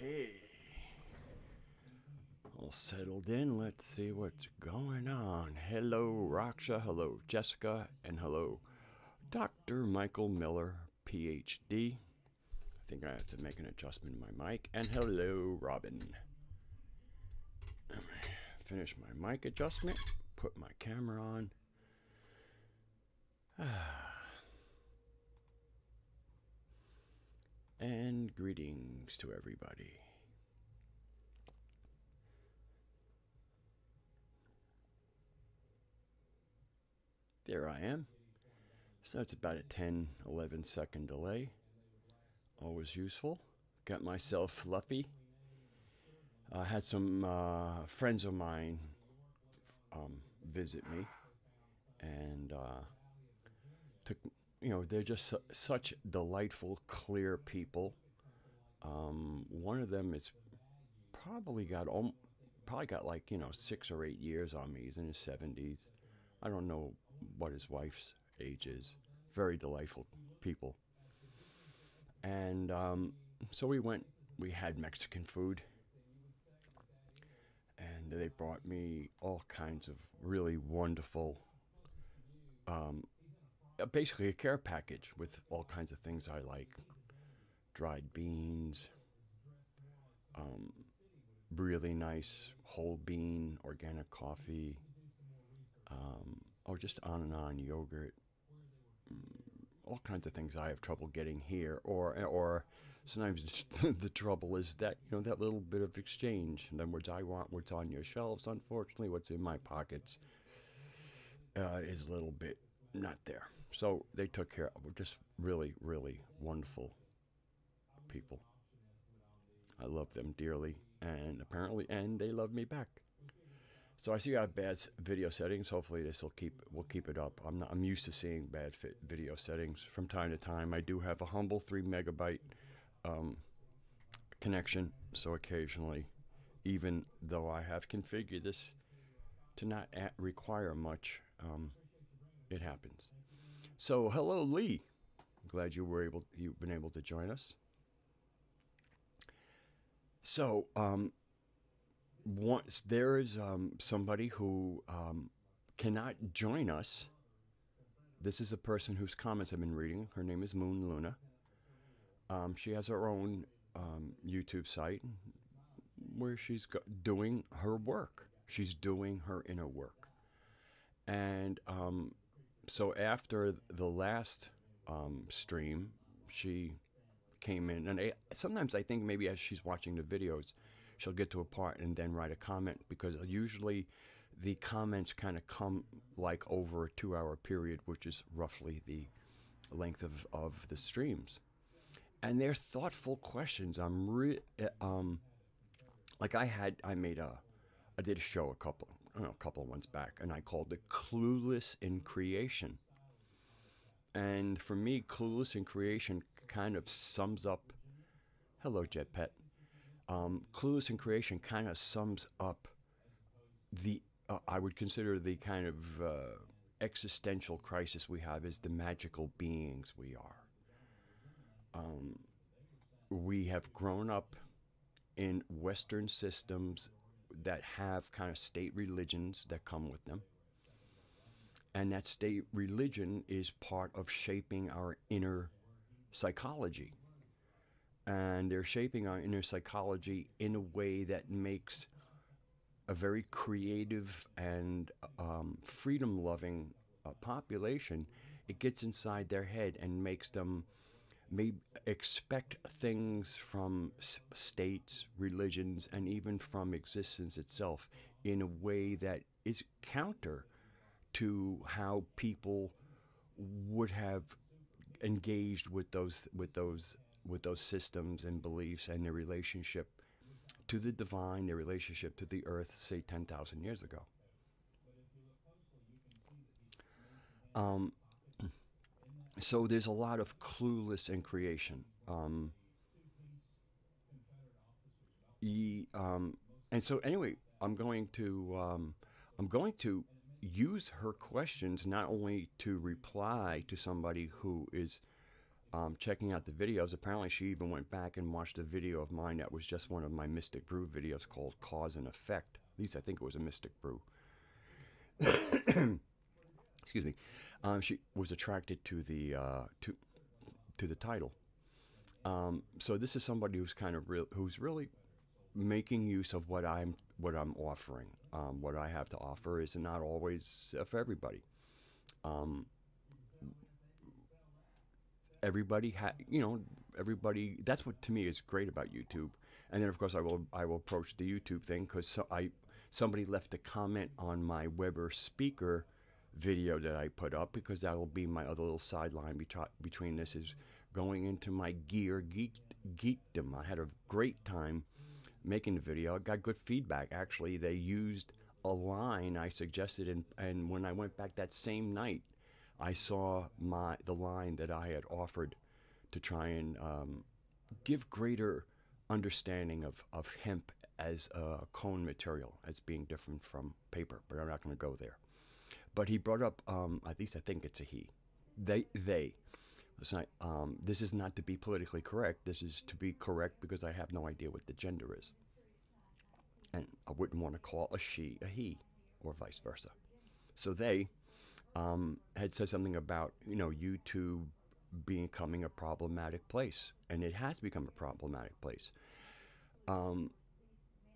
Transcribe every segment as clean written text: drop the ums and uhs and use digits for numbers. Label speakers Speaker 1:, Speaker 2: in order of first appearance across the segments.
Speaker 1: Okay. All settled in. Let's see what's going on. Hello, Raksha. Hello, Jessica. And hello, Dr. Michael Miller, PhD. I think I have to make an adjustment in my mic. And hello, Robin. Finish my mic adjustment. Put my camera on. And greetings to everybody. There I am. So it's about a 10-11 second delay. Always useful. Got myself fluffy. Had some friends of mine visit me, and took, they're just such delightful, clear people. One of them is probably got like 6 or 8 years on me. He's in his 70s. I don't know what his wife's age is. Very delightful people. And so we had Mexican food. And they brought me all kinds of really wonderful, basically a care package with all kinds of things I like. Dried beans, really nice whole bean organic coffee, just on and on, yogurt, all kinds of things I have trouble getting here, or sometimes the trouble is that, that little bit of exchange. In other words, I want what's on your shelves. Unfortunately, what's in my pockets is a little bit not there. So they took care of just really, really wonderful people. I love them dearly, and they love me back. So I see I have bad video settings. Hopefully we'll keep it up. I'm used to seeing bad video settings from time to time. I do have a humble 3 megabyte connection, so occasionally, even though I have configured this to not require much, it happens. So hello, Lee. I'm glad you've been able to join us. So once there is somebody who cannot join us. This is a person whose comments I've been reading. Her name is Moon Luna. She has her own YouTube site where she's doing her work. She's doing her inner work. And so after the last stream, she came in. And sometimes I think maybe as she's watching the videos, she'll get to a part and then write a comment, because usually the comments kind of come like over a 2-hour period, which is roughly the length of the streams. And they're thoughtful questions. Like I did a show a couple of months back, and I called it Clueless in Creation. And for me, Clueless in Creation kind of sums up, hello, Jet Pet. Clueless in Creation kind of sums up the, I would consider the kind of existential crisis we have as the magical beings we are. We have grown up in Western systems that have kind of state religions that come with them. And that state religion is part of shaping our inner psychology. And they're shaping our inner psychology in a way that makes a very creative and freedom-loving population. It gets inside their head and makes them expect things from states, religions, and even from existence itself in a way that is counter to how people would have engaged with those systems and beliefs, and their relationship to the divine, their relationship to the earth, say 10,000 years ago. So there's a lot of clueless in creation. And so anyway, I'm going to use her questions not only to reply to somebody who is checking out the videos. Apparently, she even went back and watched a video of mine that was just one of my Mystic Brew videos called Cause and Effect. At least I think it was a Mystic Brew. Excuse me. She was attracted to the to the title. So this is somebody who's kind of who's really making use of what I'm offering. What I have to offer is not always for everybody. Everybody everybody. That's what to me is great about YouTube. And then of course I will approach the YouTube thing because somebody left a comment on my Weber speaker video that I put up, because that will be my other little sideline between this, is going into my geekdom. I had a great time making the video. I got good feedback. Actually, they used a line I suggested, and when I went back that same night, I saw the line that I had offered to try and give greater understanding of hemp as a cone material, as being different from paper. But I'm not going to go there. But he brought up, at least I think it's a he. They. This is not to be politically correct. This is to be correct because I have no idea what the gender is. And I wouldn't want to call a she a he, or vice versa. So they had said something about, YouTube becoming a problematic place. And it has become a problematic place.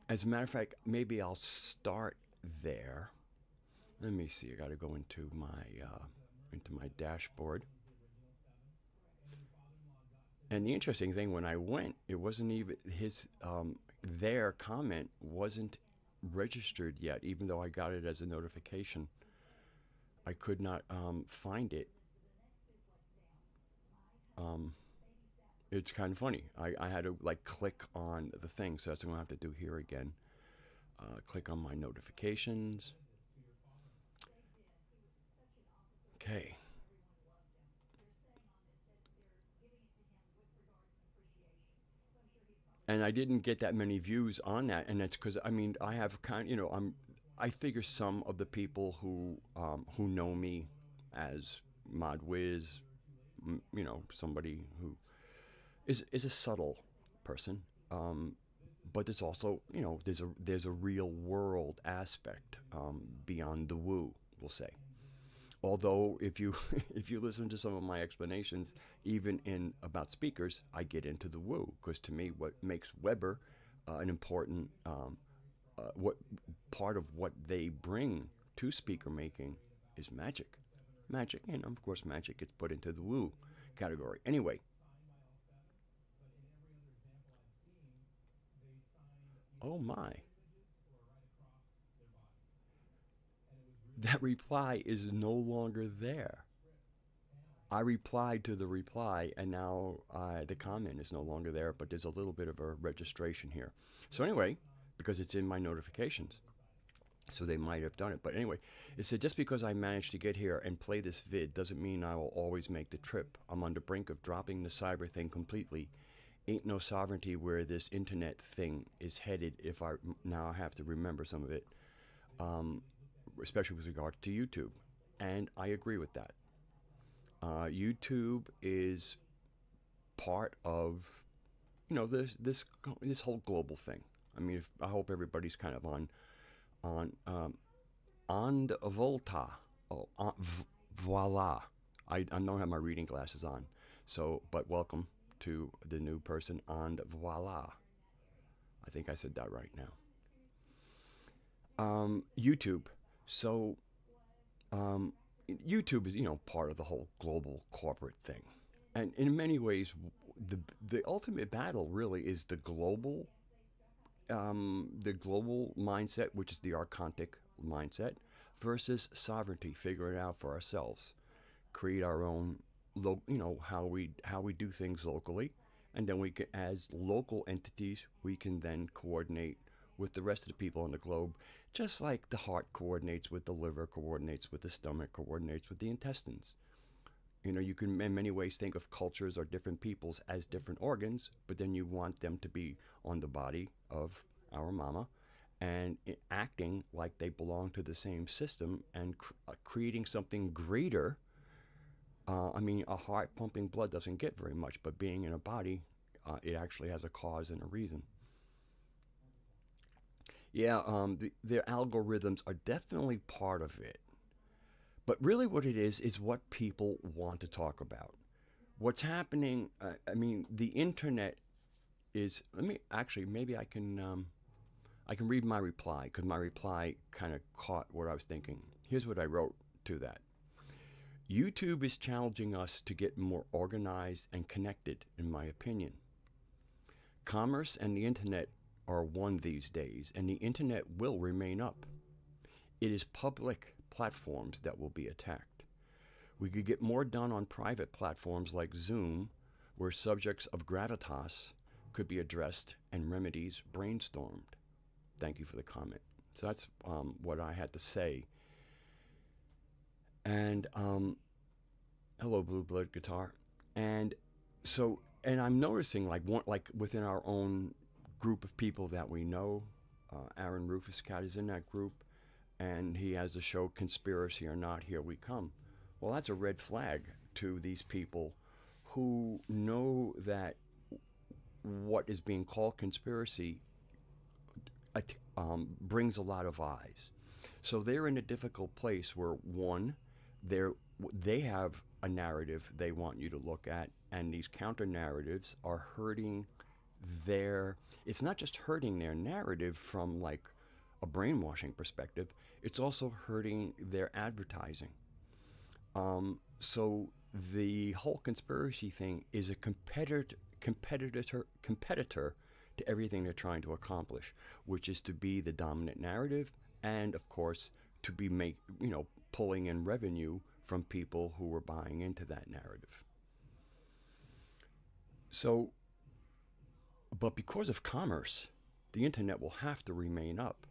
Speaker 1: As a matter of fact, maybe I'll start there. Let me see. I got to go into my dashboard. And the interesting thing, when I went, it wasn't even their comment wasn't registered yet, even though I got it as a notification. I could not find it. It's kind of funny. I had to click on the thing, so that's what I'm going to have to do here again. Click on my notifications. Okay. And I didn't get that many views on that, and that's because I have I figure some of the people who know as Mod Wiz, somebody who is a subtle person, but there's also there's a real world aspect beyond the woo, we'll say. Although if you listen to some of my explanations, even about speakers, I get into the woo, because to me, what makes Weber an important what part of what they bring to speaker making is magic, and of course magic gets put into the woo category. Anyway, oh my. That reply is no longer there. I replied to the reply, and now the comment is no longer there, but there's a little bit of a registration here. So anyway, because it's in my notifications, so they might have done it. But anyway, it said, just because I managed to get here and play this vid doesn't mean I will always make the trip. I'm on the brink of dropping the cyber thing completely. Ain't no sovereignty where this internet thing is headed if I have to remember some of it. Especially with regard to YouTube, and I agree with that. YouTube is part of, this whole global thing. I hope everybody's kind of on the volta. Voila. I don't have my reading glasses on, but welcome to the new person on voila. I think I said that right now. YouTube. So, YouTube is, part of the whole global corporate thing. And in many ways, the ultimate battle really is the global mindset, which is the archontic mindset, versus sovereignty, figure it out for ourselves, create our own, how we do things locally, and then we can, as local entities, we can then coordinate with the rest of the people on the globe, just like the heart coordinates with the liver, coordinates with the stomach, coordinates with the intestines. You can in many ways think of cultures or different peoples as different organs, but then you want them to be on the body of our mama and acting like they belong to the same system, and creating something greater I mean, a heart pumping blood doesn't get very much, but being in a body, it actually has a cause and a reason. Yeah, their algorithms are definitely part of it. But really, what it is what people want to talk about. What's happening, I mean, the internet is, let me actually, maybe I can read my reply because my reply kind of caught what I was thinking. Here's what I wrote to that. YouTube is challenging us to get more organized and connected, in my opinion. Commerce and the internet are one these days, and the internet will remain up. It is public platforms that will be attacked. We could get more done on private platforms like Zoom, where subjects of gravitas could be addressed and remedies brainstormed. Thank you for the comment. So that's what I had to say. And hello, Blue Blood Guitar. And so, and I'm noticing like within our own group of people that we know, Aaron Rufus Cat is in that group, and he has the show Conspiracy or Not, Here We Come. Well, that's a red flag to these people who know that what is being called conspiracy brings a lot of eyes. So they're in a difficult place where, one, they have a narrative they want you to look at, and these counter narratives are hurting it's not just hurting their narrative from like a brainwashing perspective, it's also hurting their advertising. So the whole conspiracy thing is a competitor to everything they're trying to accomplish, which is to be the dominant narrative, and of course to be pulling in revenue from people who are buying into that narrative. So, but because of commerce, the internet will have to remain up.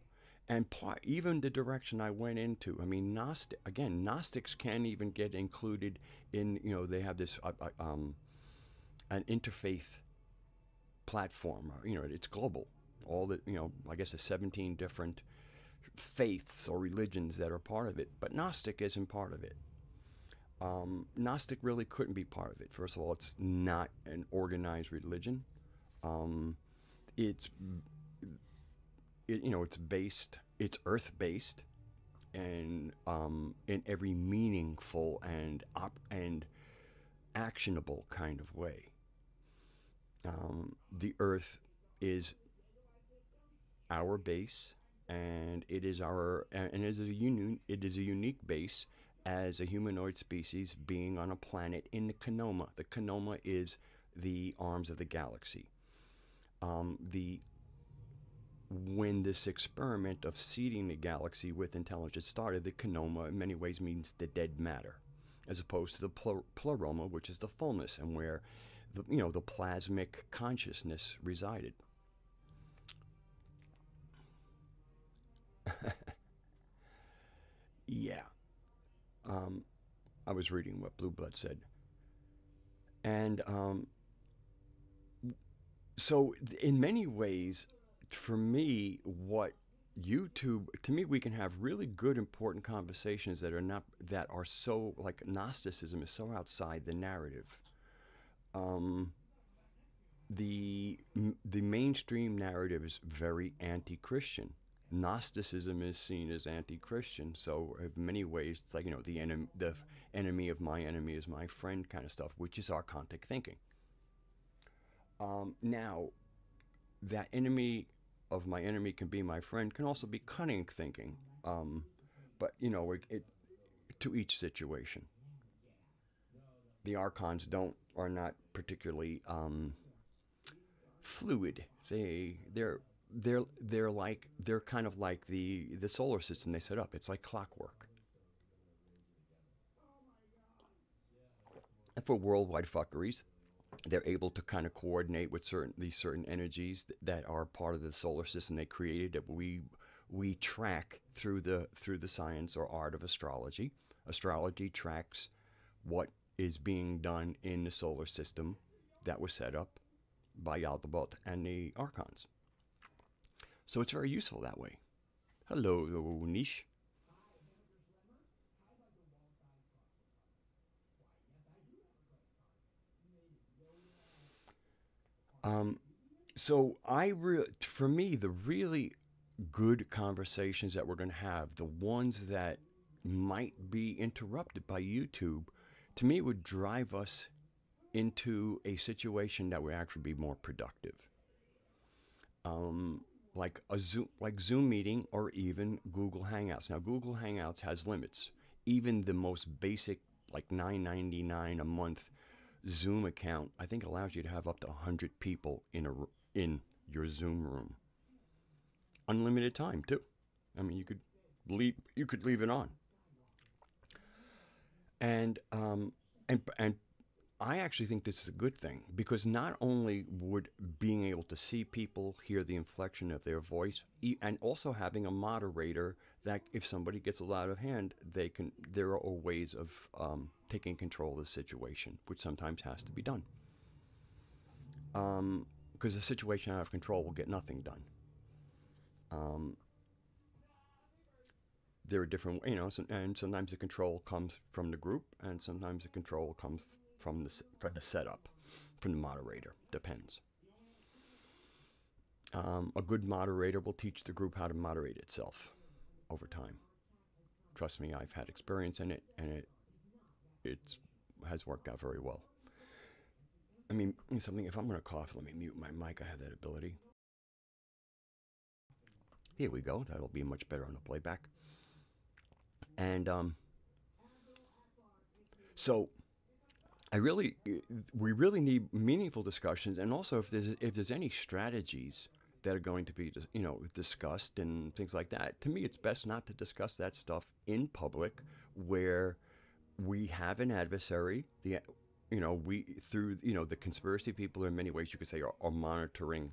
Speaker 1: And even the direction I went into, I mean, Gnostics can't even get included in, they have this, an interfaith platform. It's global. All the, I guess there's 17 different faiths or religions that are part of it, but Gnostic isn't part of it. Gnostic really couldn't be part of it. First of all, it's not an organized religion. It's earth-based, and in every meaningful and actionable kind of way. The earth is our base, and it is a unique base as a humanoid species being on a planet in the Canoma. The Canoma is the arms of the galaxy. When this experiment of seeding the galaxy with intelligence started, the Canoma in many ways means the dead matter, as opposed to the Pleroma, which is the fullness and where the plasmic consciousness resided. Yeah. I was reading what Blue Blood said. And so in many ways, for me, what YouTube, to me, we can have really good, important conversations that are so, like, Gnosticism is so outside the narrative. The mainstream narrative is very anti-Christian. Gnosticism is seen as anti-Christian, so in many ways it's like, the enemy of my enemy is my friend kind of stuff, which is archontic thinking. Now, that enemy of my enemy can be my friend can also be cunning thinking, but to each situation. The archons are not particularly fluid. They're kind of like the solar system they set up. It's like clockwork. And for worldwide fuckeries, they're able to kind of coordinate with these certain energies that are part of the solar system they created, that we track through the science or art of astrology. Astrology tracks what is being done in the solar system that was set up by Yaldabaoth and the archons. So it's very useful that way. Hello, Nish. So for me, the really good conversations that we're going to have, the ones that might be interrupted by YouTube, to me would drive us into a situation that would actually be more productive. Like Zoom meeting or even Google Hangouts. Now, Google Hangouts has limits. Even the most basic, like $9.99 a month Zoom account, I think allows you to have up to 100 people in your Zoom room. Unlimited time too. I mean, you could leave it on. And I actually think this is a good thing, because not only would being able to see people, hear the inflection of their voice, and also having a moderator that if somebody gets a lot of hand, there are ways of taking control of the situation, which sometimes has to be done. Because a situation out of control will get nothing done. There are different, and sometimes the control comes from the group, and sometimes the control comes from the setup, from the moderator. Depends. A good moderator will teach the group how to moderate itself over time. Trust me, I've had experience in it, and it has worked out very well. I mean, if I'm going to cough, let me mute my mic. I have that ability. Here we go. That'll be much better on the playback. And so we really need meaningful discussions, and also if there's any strategies that are going to be discussed and things like that. To me, it's best not to discuss that stuff in public, where we have an adversary. The conspiracy people, in many ways you could say, are monitoring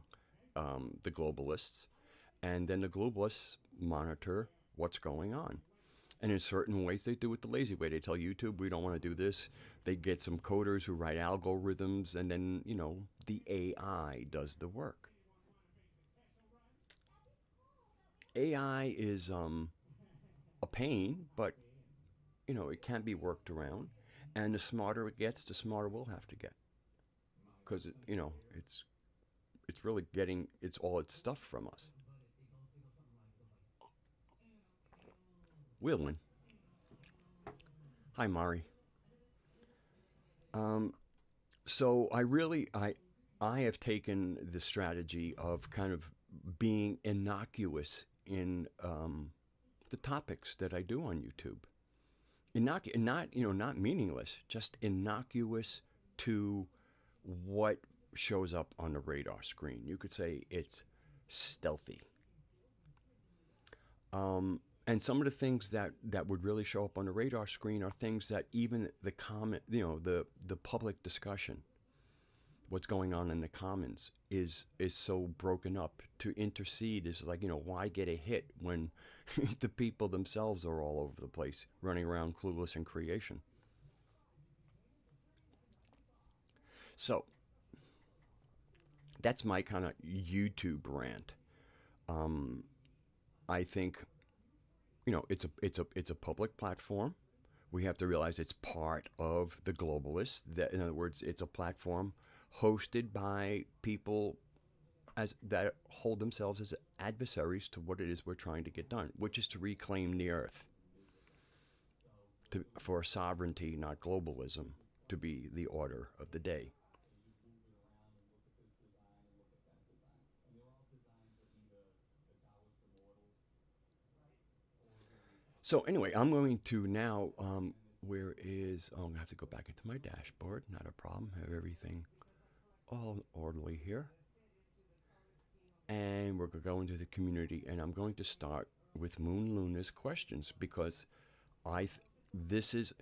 Speaker 1: the globalists, and then the globalists monitor what's going on. And in certain ways, they do it the lazy way. They tell YouTube, we don't want to do this. They get some coders who write algorithms, and then, the AI does the work. AI is a pain, but, it can be worked around. And the smarter it gets, the smarter we'll have to get. Because, it's really getting all its stuff from us. We'll win. Hi, Mari. So I have taken the strategy of kind of being innocuous in the topics that I do on YouTube. Not meaningless, just innocuous to what shows up on the radar screen. You could say it's stealthy. And some of the things that would really show up on the radar screen are things that even the comment, the public discussion, what's going on in the comments is so broken up. To intercede is like, why get a hit when the people themselves are all over the place, running around clueless in creation. So that's my kind of YouTube rant. I think, it's a public platform. We have to realize it's part of the globalists. That, in other words, it's a platform hosted by people that hold themselves as adversaries to what it is we're trying to get done, which is to reclaim the earth, for sovereignty, not globalism, to be the order of the day. So anyway, I'm going to now, I'm going to have to go back into my dashboard. Not a problem. Have everything all orderly here. And we're going to go into the community, and I'm going to start with Moon Luna's questions, because this is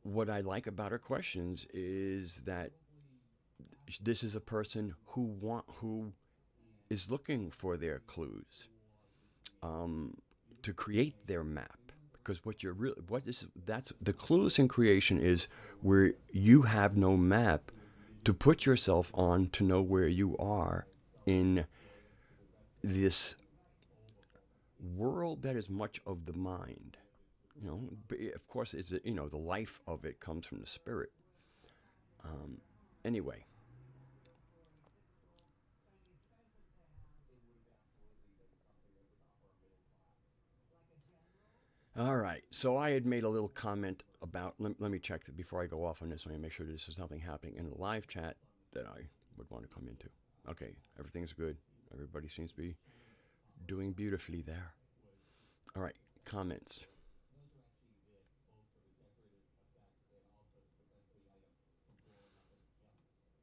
Speaker 1: what I like about her questions, is that this is a person who is looking for their clues, to create their map. Because that's the clueless in creation, is where you have no map to put yourself on to know where you are in this world that is much of the mind. Of course, it's the life of it comes from the spirit. Anyway, All right. So I had made a little comment about. Let me check that before I go off on this. Let me make sure this is nothing happening in the live chat that I would want to come into. Okay, everything's good. Everybody seems to be doing beautifully there. All right, comments.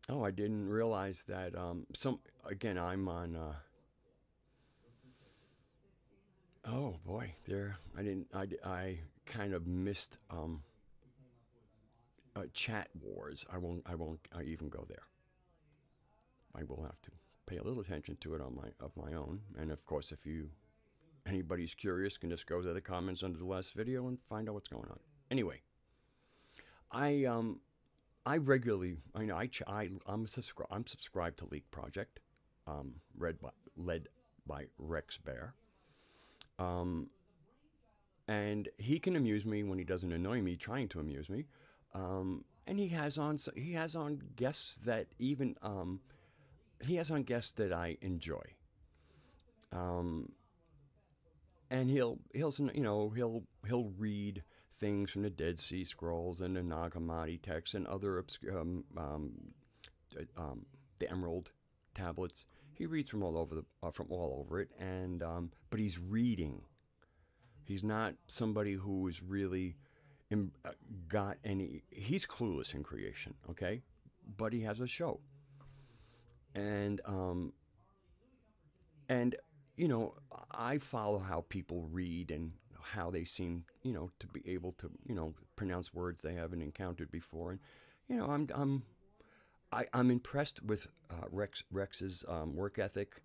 Speaker 1: Oh, I didn't realize that. Some again, I'm on. Oh boy, there. I didn't. I kind of missed chat wars. I won't. I even go there. I will have to pay a little attention to it on my own. And of course, if anybody's curious, can just go to the comments under the last video and find out what's going on. Anyway, I I regularly, I know, I'm subscribed to Leak Project, led by Rex Bear, and he can amuse me when he doesn't annoy me, trying to amuse me, and he has on guests that even he has on guests that I enjoy, and he'll read things from the Dead Sea Scrolls and the Nag Hammadi texts and other obscure the Emerald tablets. He reads from all over it, and but he's reading. He's not somebody who is really got any. He's clueless in creation, okay, but he has a show, and and I follow how people read and how they seem, to be able to, pronounce words they haven't encountered before, and I'm impressed with Rex's work ethic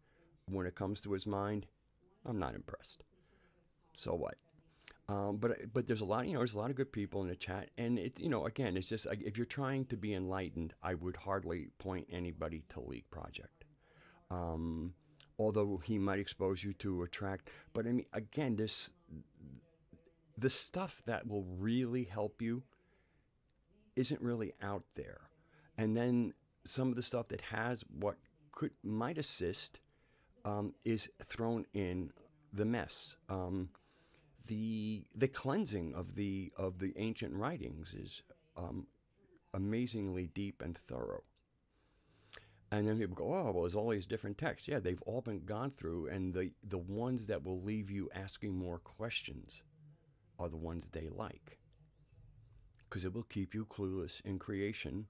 Speaker 1: when it comes to his mind. I'm not impressed. So what? But there's a lot, there's a lot of good people in the chat, and again, it's just if you're trying to be enlightened, I would hardly point anybody to Leak Project. Although he might expose you to attract, but I mean, again, the stuff that will really help you isn't really out there. And then some of the stuff that has what might assist is thrown in the mess. The cleansing of the ancient writings is amazingly deep and thorough. And then people go, oh, well, there's all these different texts. Yeah, they've all been gone through, and the ones that will leave you asking more questions are the ones they like, because it will keep you clueless in creation.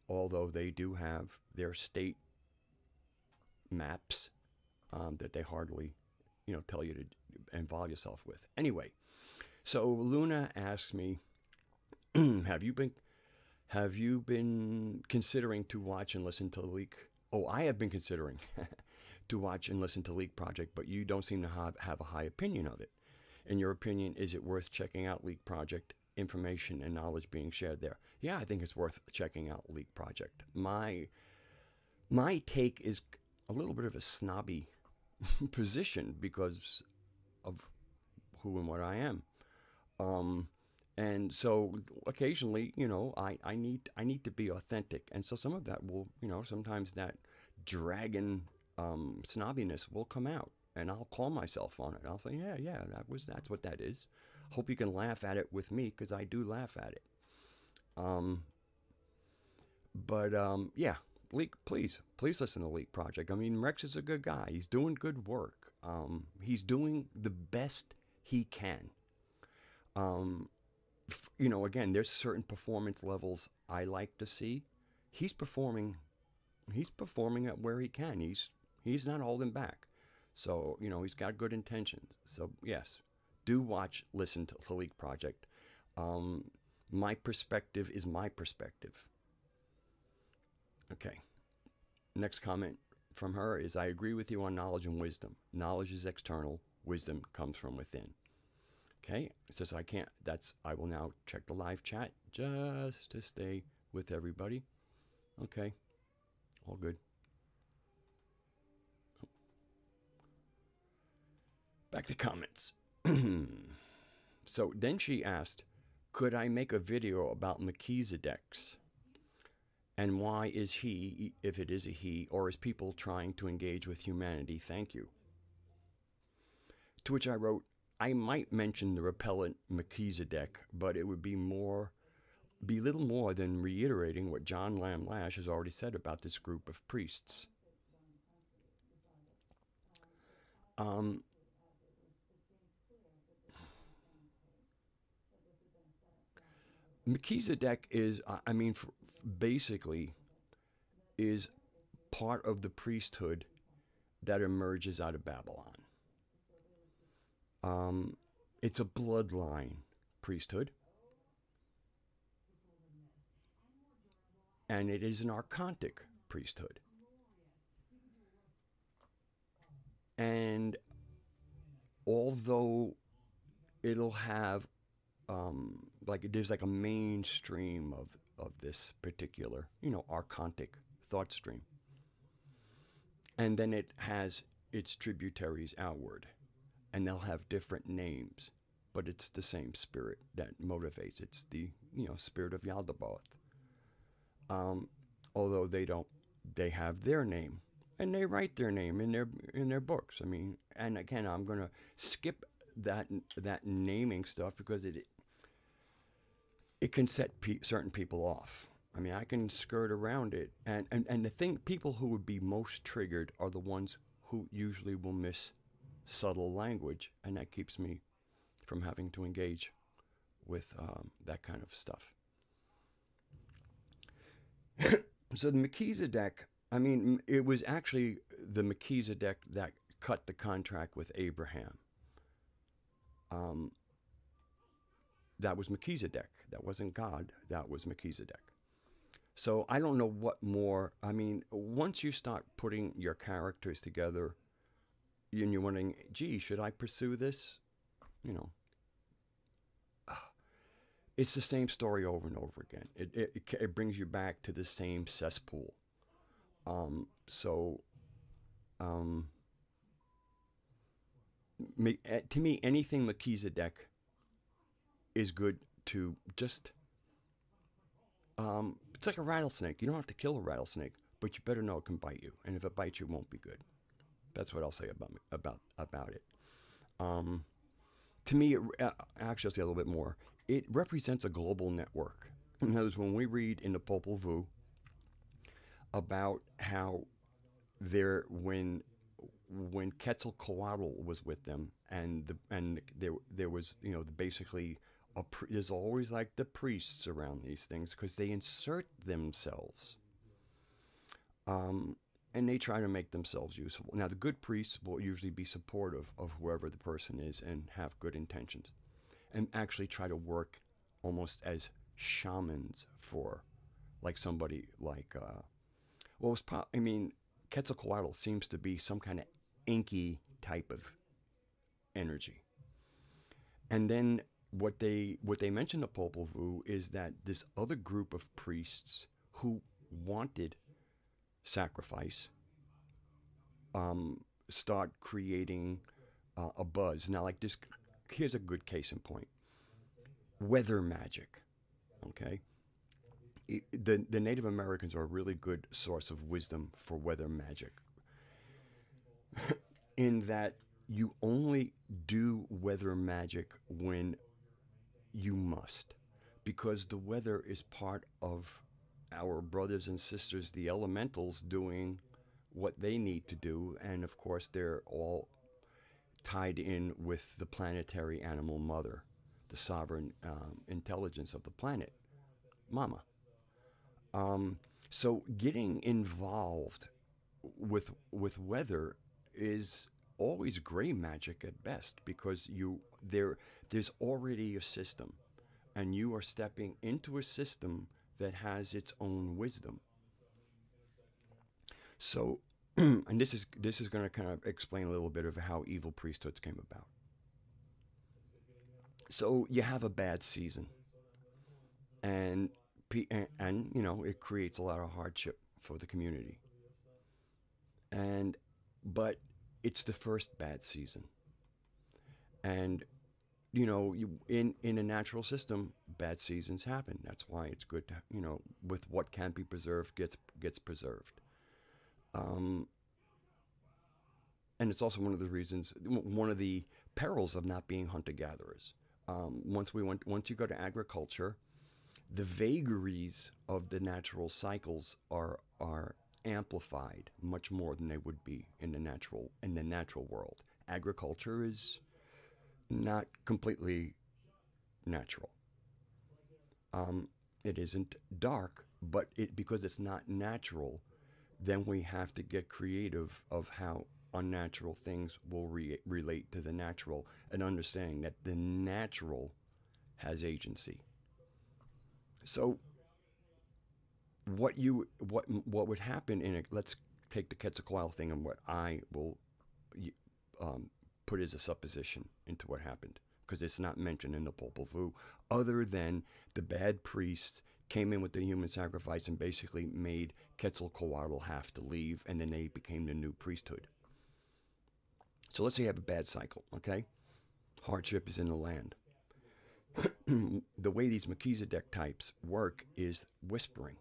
Speaker 1: Although they do have their state maps that they hardly, tell you to involve yourself with. Anyway, so Luna asks me, have you been considering to watch and listen to Leak? Oh, I have been considering to watch and listen to Leak Project, but you don't seem to have a high opinion of it. In your opinion, is it worth checking out Leak Project? Information and knowledge being shared there. Yeah, I think it's worth checking out Leak Project. My take is a little bit of a snobby position because of who and what I am. And so occasionally, I need to be authentic. And so some of that will, sometimes that dragon snobbiness will come out, and I'll call myself on it. I'll say, yeah, that's what that is. Hope you can laugh at it with me, because I do laugh at it. Yeah, Leak, please listen to Leak Project. I mean, Rex is a good guy. He's doing good work. He's doing the best he can. Again, there's certain performance levels I like to see. He's performing at where he can. He's not holding back. So, he's got good intentions. So, yes, do listen to Leak Project. My perspective is my perspective. Okay. Next comment from her is, I agree with you on knowledge and wisdom. Knowledge is external. Wisdom comes from within. Okay. It says I will now check the live chat just to stay with everybody. Okay. All good. Back to comments. So then she asked, could I make a video about Melchizedek's? And why is he, if it is a he, or is people trying to engage with humanity? Thank you. To which I wrote, I might mention the repellent Melchizedek, but it would be little more than reiterating what John Lamb Lash has already said about this group of priests. Melchizedek is, basically, is part of the priesthood that emerges out of Babylon. It's a bloodline priesthood, and it is an archontic priesthood. And although it'll have there's like a mainstream of this particular, archontic thought stream, and then it has its tributaries outward, and they'll have different names, but it's the same spirit that motivates. It's the spirit of Yaldabaoth. Although they have their name, and they write their name in their books. And again, I'm going to skip that naming stuff because it can set certain people off. I can skirt around it, and the thing, people who would be most triggered are the ones who usually will miss subtle language, and that keeps me from having to engage with that kind of stuff. So the Melchizedek, it was actually the Melchizedek that cut the contract with Abraham. That was Melchizedek. That wasn't God. That was Melchizedek. So I don't know what more. Once you start putting your characters together, and you're wondering, gee, should I pursue this? It's the same story over and over again. It brings you back to the same cesspool. To me, anything Melchizedek is good to just... it's like a rattlesnake. You don't have to kill a rattlesnake, but you better know it can bite you. And if it bites you, it won't be good. That's what I'll say about it. To me, actually, I'll say a little bit more. It represents a global network. In other words, when we read in the Popol Vuh about how when Quetzalcoatl was with them, and there was basically there's always like the priests around these things because they insert themselves. And they try to make themselves useful. Now, the good priests will usually be supportive of whoever the person is and have good intentions, and actually try to work almost as shamans for, like somebody like, Quetzalcoatl seems to be some kind of inky type of energy. And then what they mention in the Popol Vuh is that this other group of priests who wanted sacrifice start creating a buzz. Now, like this, here's a good case in point. Weather magic, okay? The Native Americans are a really good source of wisdom for weather magic in that you only do weather magic when you must, because the weather is part of our brothers and sisters, the elementals, doing what they need to do. And of course, they're all tied in with the planetary animal mother, the sovereign intelligence of the planet, Mama. So getting involved with weather is always gray magic at best, because there's already a system, and you are stepping into a system that has its own wisdom. So, and this is going to kind of explain a little bit of how evil priesthoods came about. So you have a bad season, and it creates a lot of hardship for the community. But it's the first bad season, and in a natural system, bad seasons happen. That's why it's good to, with what can be preserved gets preserved. and it's also one of the reasons, one of the perils of not being hunter-gatherers. Once you go to agriculture, the vagaries of the natural cycles are amplified much more than they would be in the natural world. Agriculture is not completely natural. It isn't dark, but because it's not natural, then we have to get creative of how unnatural things will relate to the natural, and understanding that the natural has agency. So what would happen in it? Let's take the Quetzalcoatl thing, and what I will put as a supposition into what happened, because it's not mentioned in the Popol Vuh, other than the bad priests came in with the human sacrifice and basically made Quetzalcoatl have to leave, and then they became the new priesthood. So let's say you have a bad cycle, okay? Hardship is in the land. The way these Melchizedek types work is whispering.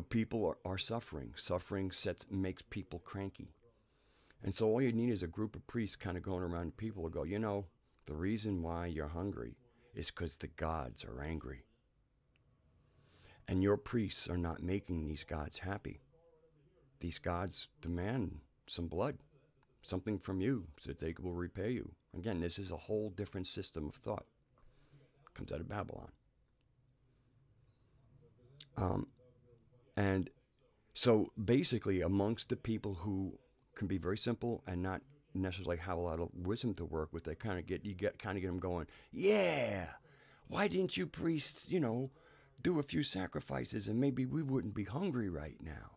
Speaker 1: People are suffering. Suffering makes people cranky. And so all you need is a group of priests kind of going around people who go, the reason why you're hungry is because the gods are angry. And your priests are not making these gods happy. These gods demand some blood, something from you, so that they will repay you. Again, this is a whole different system of thought. It comes out of Babylon. And so basically, amongst the people who can be very simple and not necessarily have a lot of wisdom to work with, they kind of get them going, yeah, why didn't you priests, do a few sacrifices and maybe we wouldn't be hungry right now?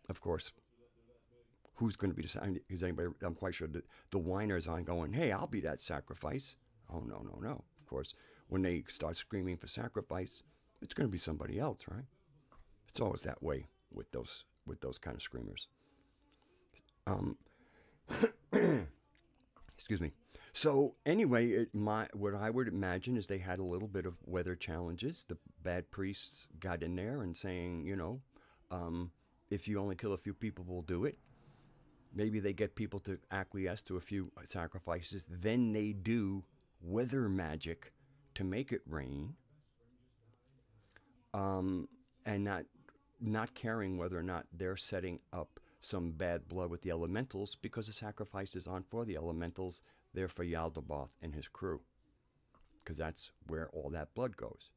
Speaker 1: Of course, who's going to be deciding? Is anybody? I'm quite sure that the whiners aren't going, hey, I'll be that sacrifice. Oh, no. Of course, when they start screaming for sacrifice, it's going to be somebody else, right? It's always that way with those kind of screamers. Excuse me. So anyway, what I would imagine is they had a little bit of weather challenges. The bad priests got in there and saying, if you only kill a few people, we'll do it. Maybe they get people to acquiesce to a few sacrifices. Then they do weather magic to make it rain. And not caring whether or not they're setting up some bad blood with the elementals, because the sacrifices aren't for the elementals, they're for Yaldabaoth and his crew, because that's where all that blood goes.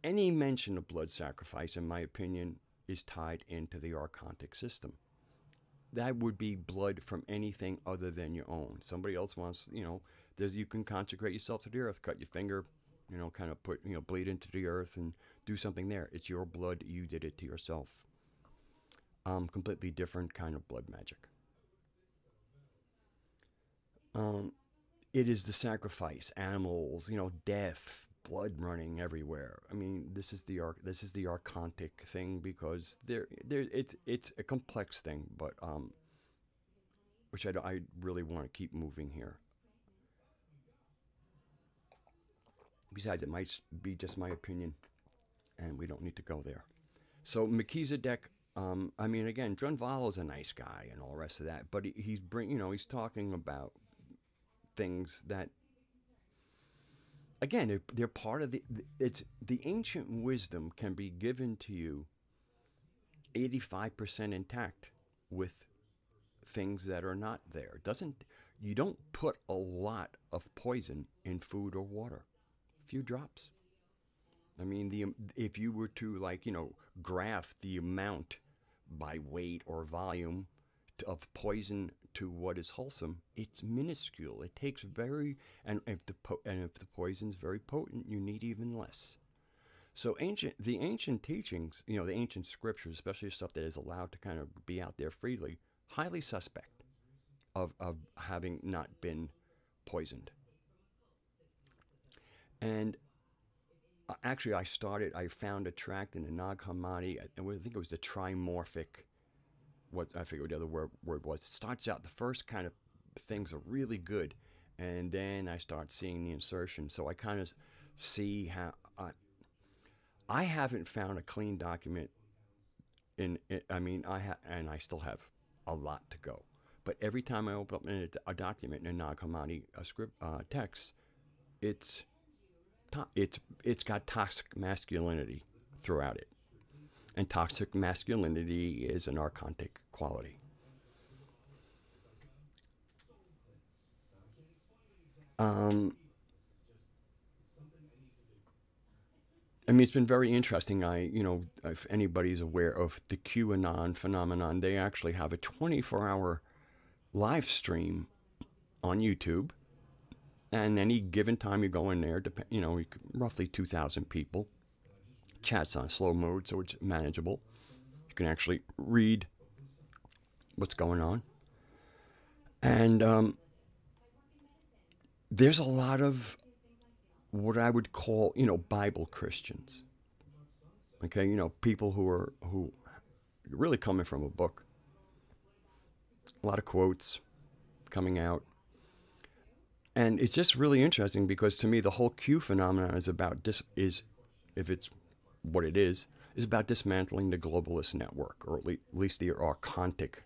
Speaker 1: Any mention of blood sacrifice, in my opinion, is tied into the archontic system. That would be blood from anything other than your own. Somebody else wants, you can consecrate yourself to the earth, cut your finger, kind of put, bleed into the earth and do something there. It's your blood. You did it to yourself. Completely different kind of blood magic. It is the sacrifice, animals, death, blood running everywhere. I mean, this is the archontic thing, because it's a complex thing, but which I really want to keep moving here. Besides, it might be just my opinion, and we don't need to go there. So Melchizedek, again, Drunvalo's a nice guy and all the rest of that, but he's talking about things that, again, they're part of the ancient wisdom can be given to you 85% intact with things that are not there. You don't put a lot of poison in food or water. Few drops. I mean, if you were to graph the amount by weight or volume of poison to what is wholesome, it's minuscule. It takes and if the poison's very potent, you need even less. So the ancient teachings, the ancient scriptures, especially stuff that is allowed to kind of be out there freely, highly suspect of having not been poisoned. And actually, I found a tract in the Nag Hammadi, I think it was the trimorphic, I forget what the other word was. It starts out, the first kind of things are really good, and then I start seeing the insertion. So I kind of see how, I haven't found a clean document I mean, and I still have a lot to go. But every time I open up a document in a Hammadi script text, it's it's got toxic masculinity throughout it, and toxic masculinity is an archontic quality. I mean, it's been very interesting. If anybody's aware of the QAnon phenomenon, they actually have a 24-hour live stream on YouTube. And any given time you go in there, roughly 2,000 people. Chat's on slow mode, so it's manageable. You can actually read what's going on. And there's a lot of what I would call, Bible Christians. Okay, people who really coming from a book. A lot of quotes coming out. And it's just really interesting because to me the whole Q phenomenon is about if it's what it is about dismantling the globalist network, or at least the archontic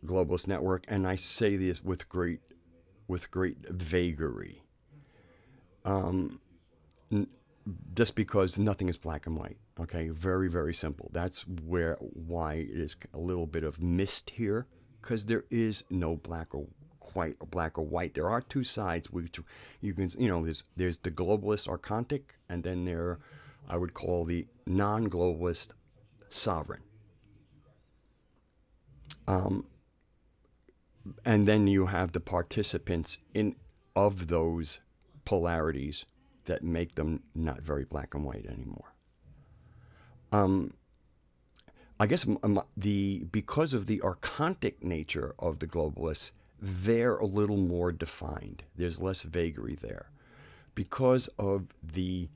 Speaker 1: globalist network. And I say this with great vagary. Just because nothing is black and white. Okay, very, very simple. That's why it is a little bit of mist here, because there is no black or white. There are two sides which you can, there's the globalist archontic, and then I would call the non-globalist sovereign. And then you have the participants of those polarities that make them not very black and white anymore. I guess because of the archontic nature of the globalists, they're a little more defined. There's less vagary there. Because of the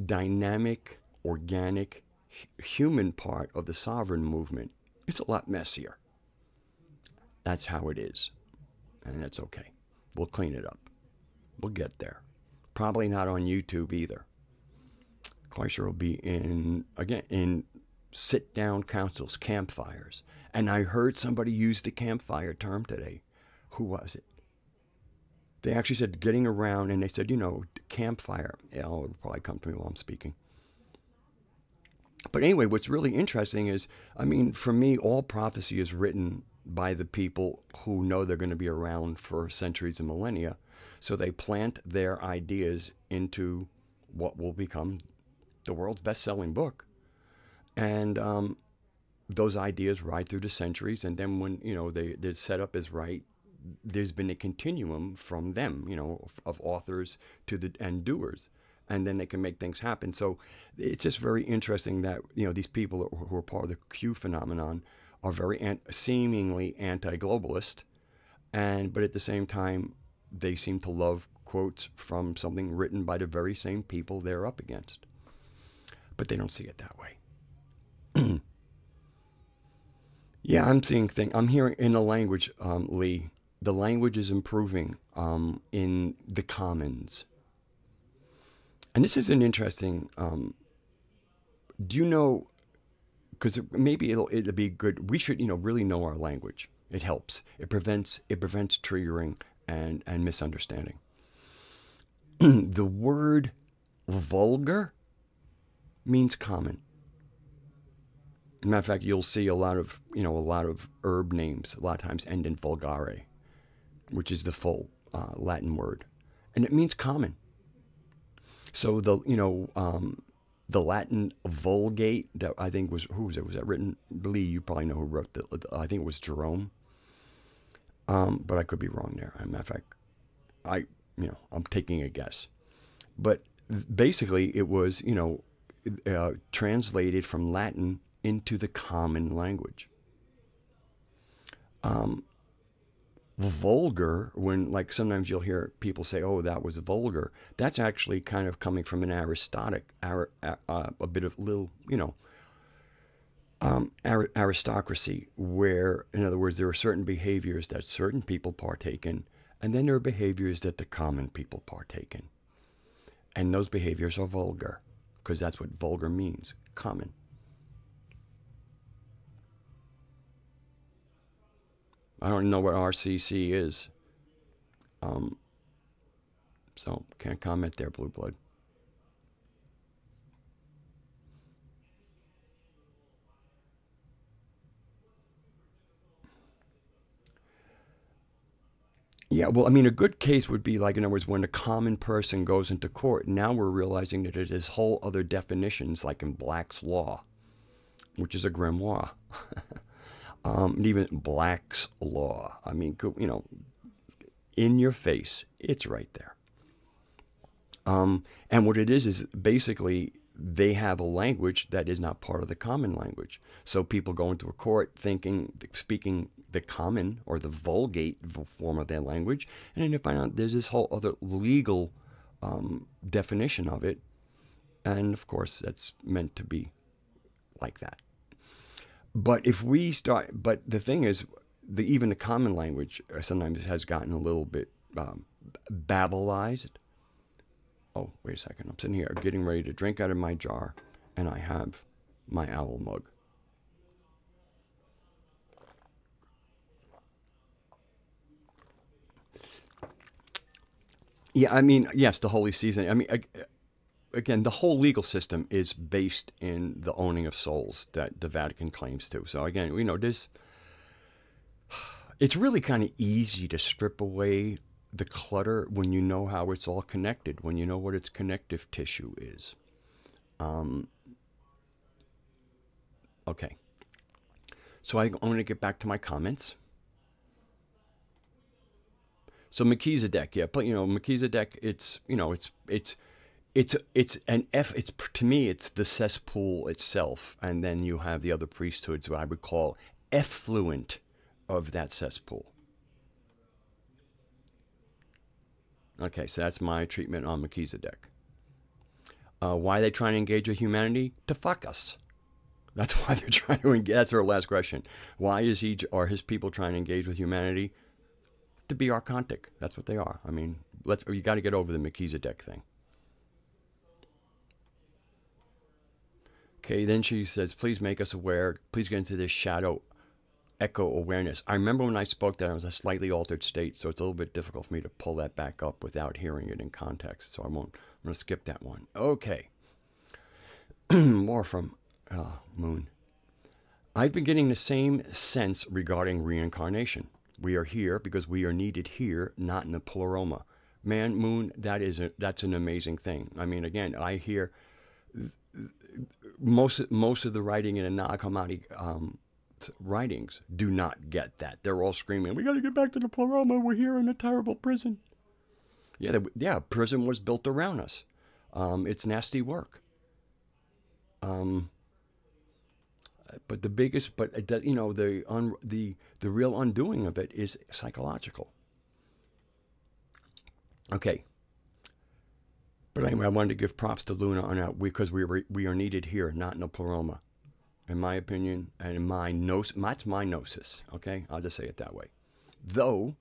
Speaker 1: dynamic, organic, human part of the sovereign movement, it's a lot messier. That's how it is. And that's okay. We'll clean it up. We'll get there. Probably not on YouTube either. Quite sure it'll be in sit-down councils, campfires. And I heard somebody use the campfire term today. Who was it? They actually said getting around, and they said, campfire. It'll probably come to me while I'm speaking. But anyway, what's really interesting is, for me, all prophecy is written by the people who know they're going to be around for centuries and millennia. So they plant their ideas into what will become the world's best-selling book. And those ideas ride through the centuries. And then when, the setup is right, there's been a continuum from them, of authors to and doers. And then they can make things happen. So it's just very interesting that, these people who are part of the Q phenomenon are very seemingly anti-globalist. But at the same time, they seem to love quotes from something written by the very same people they're up against. But they don't see it that way. Yeah, I'm seeing things. I'm hearing in the language, Lee, the language is improving in the commons. And this is an interesting, do you know, because maybe it'll be good, we should, really know our language. It helps. It prevents triggering and misunderstanding. The word vulgar means common. Matter of fact, you'll see a lot of herb names a lot of times end in vulgare, which is the full Latin word, and it means common. So the Latin Vulgate that I think was, who was it? Was that written? Lee, you probably know who wrote I think it was Jerome. But I could be wrong there. As a matter of fact, I'm taking a guess. But basically, it was translated from Latin into the common language. Vulgar, when sometimes you'll hear people say, "Oh, that was vulgar," that's actually kind of coming from an a bit of little, aristocracy, where, in other words, there are certain behaviors that certain people partake in, and then there are behaviors that the common people partake in. And those behaviors are vulgar, because that's what vulgar means, common. I don't know what RCC is. So can't comment there, Blue Blood. Yeah, well, I mean, a good case would be like, in other words, when a common person goes into court, now we're realizing that there's whole other definitions, like in Black's Law, which is a grimoire. Even Black's Law. I mean, you know, in your face, it's right there. And what it is basically they have a language that is not part of the common language. So people go into a court speaking the common or the vulgate form of their language, and then you find out there's this whole other legal definition of it. And of course, that's meant to be like that. But if we start, but the thing is, even the common language sometimes has gotten a little bit babblized. Oh, wait a second. I'm sitting here getting ready to drink out of my jar, and I have my owl mug. Yeah, I mean, yes, the holy season. I mean, again, the whole legal system is based in the owning of souls that the Vatican claims to. So again, you know, it's really kind of easy to strip away the clutter when you know how it's all connected, when you know what its connective tissue is. Okay. So I'm going to get back to my comments. So Melchizedek, yeah, but you know, Melchizedek, it's, you know, it's an it's to me, it's the cesspool itself, and then you have the other priesthoods, what I would call effluent of that cesspool. Okay, so that's my treatment on Melchizedek. Why are they trying to engage with humanity? To fuck us. That's why they're trying to engage. That's our last question. Why is are his people trying to engage with humanity? To be archontic. That's what they are. I mean, you got to get over the Melchizedek thing. Okay, then she says, please make us aware. Please get into this shadow echo awareness. I remember when I spoke that I was a slightly altered state, so it's a little bit difficult for me to pull that back up without hearing it in context. So I'm going to skip that one. Okay. More from Moon. I've been getting the same sense regarding reincarnation. We are here because we are needed here, not in the pleroma. Man, Moon, that's an amazing thing. I mean, again, I hear most of the writing in the Nag Hammadi writings do not get that. They're all screaming, we got to get back to the pleroma. We're here in a terrible prison. Yeah, prison was built around us. It's nasty work. But the biggest, you know, the real undoing of it is psychological. Okay. But anyway, I wanted to give props to Luna on that because we are needed here, not in a pleroma, in my opinion, and in my that's my gnosis. Okay, I'll just say it that way. Though,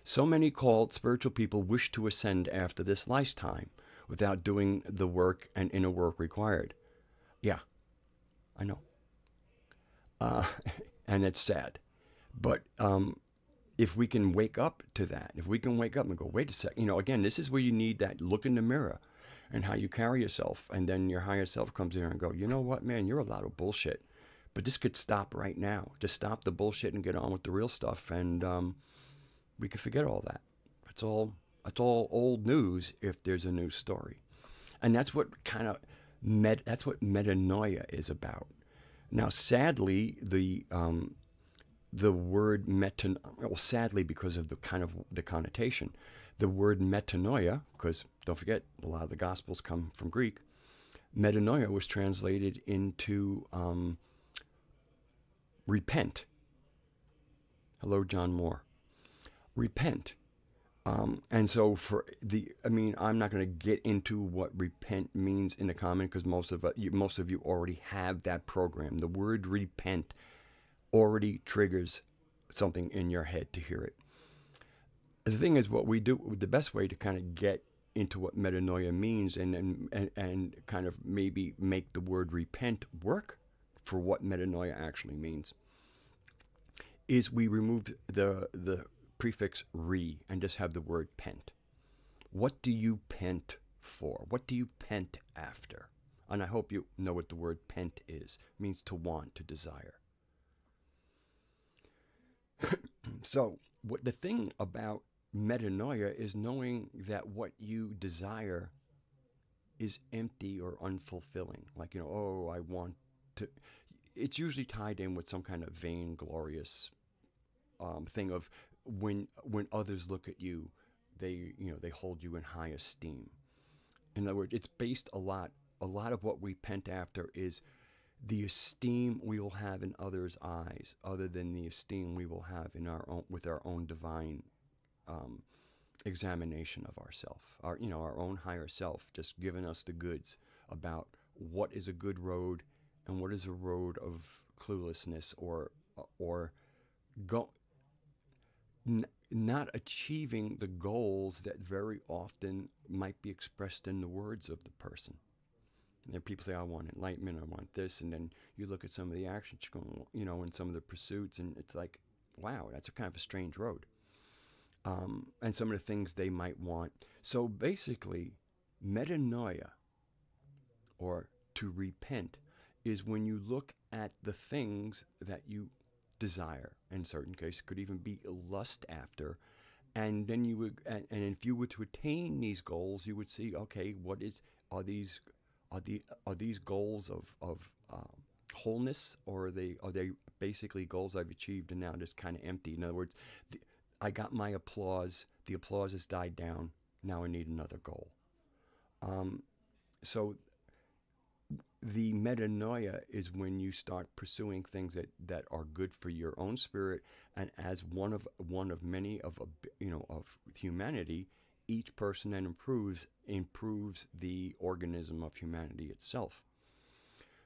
Speaker 1: so many called spiritual people wish to ascend after this lifetime without doing the work and inner work required. Yeah, I know. And it's sad. But if we can wake up to that, if we can wake up and go, wait a sec, you know, again, this is where you need that look in the mirror and how you carry yourself. And then your higher self comes in and go, you know what, man, you're a lot of bullshit. But this could stop right now. Just stop the bullshit and get on with the real stuff. And we could forget all that. That's all old news if there's a new story. And that's what that's what metanoia is about. Now, sadly, the word well, sadly because of the connotation, the word metanoia, because don't forget, a lot of the Gospels come from Greek. Metanoia was translated into repent. Hello, John Moore. Repent. And so I'm not going to get into what repent means in the comment because most of you already have that program. The word repent already triggers something in your head to hear it. The thing is, what we do, the best way to kind of get into what metanoia means and kind of maybe make the word repent work for what metanoia actually means is we removed the prefix re and just have the word pent. What do you pent for? What do you pent after? And I hope you know what the word pent is. It means to want, to desire. So what the thing about metanoia is knowing that what you desire is empty or unfulfilling. Like, oh, I want to. It's usually tied in with some kind of vainglorious thing of when others look at you, they hold you in high esteem. In other words, it's based a lot of what we pent after is the esteem we will have in others' eyes, other than the esteem we will have in our own, with our own divine examination of ourself, our own higher self, just giving us the goods about what is a good road and what is a road of cluelessness or not achieving the goals that very often might be expressed in the words of the person. And people say, I want enlightenment, I want this, and then you look at some of the actions going, in some of the pursuits, and it's like, wow, that's a kind of a strange road. And some of the things they might want. So basically, metanoia, or to repent, is when you look at the things that you desire. In certain cases, it could even be lust after. And then you would, and if you were to attain these goals, you would see, okay, are these goals of wholeness, or are they basically goals I've achieved and now just kind of empty? In other words, I got my applause. The applause has died down. Now I need another goal. So the metanoia is when you start pursuing things that are good for your own spirit, and as one of many of humanity, each person then improves the organism of humanity itself.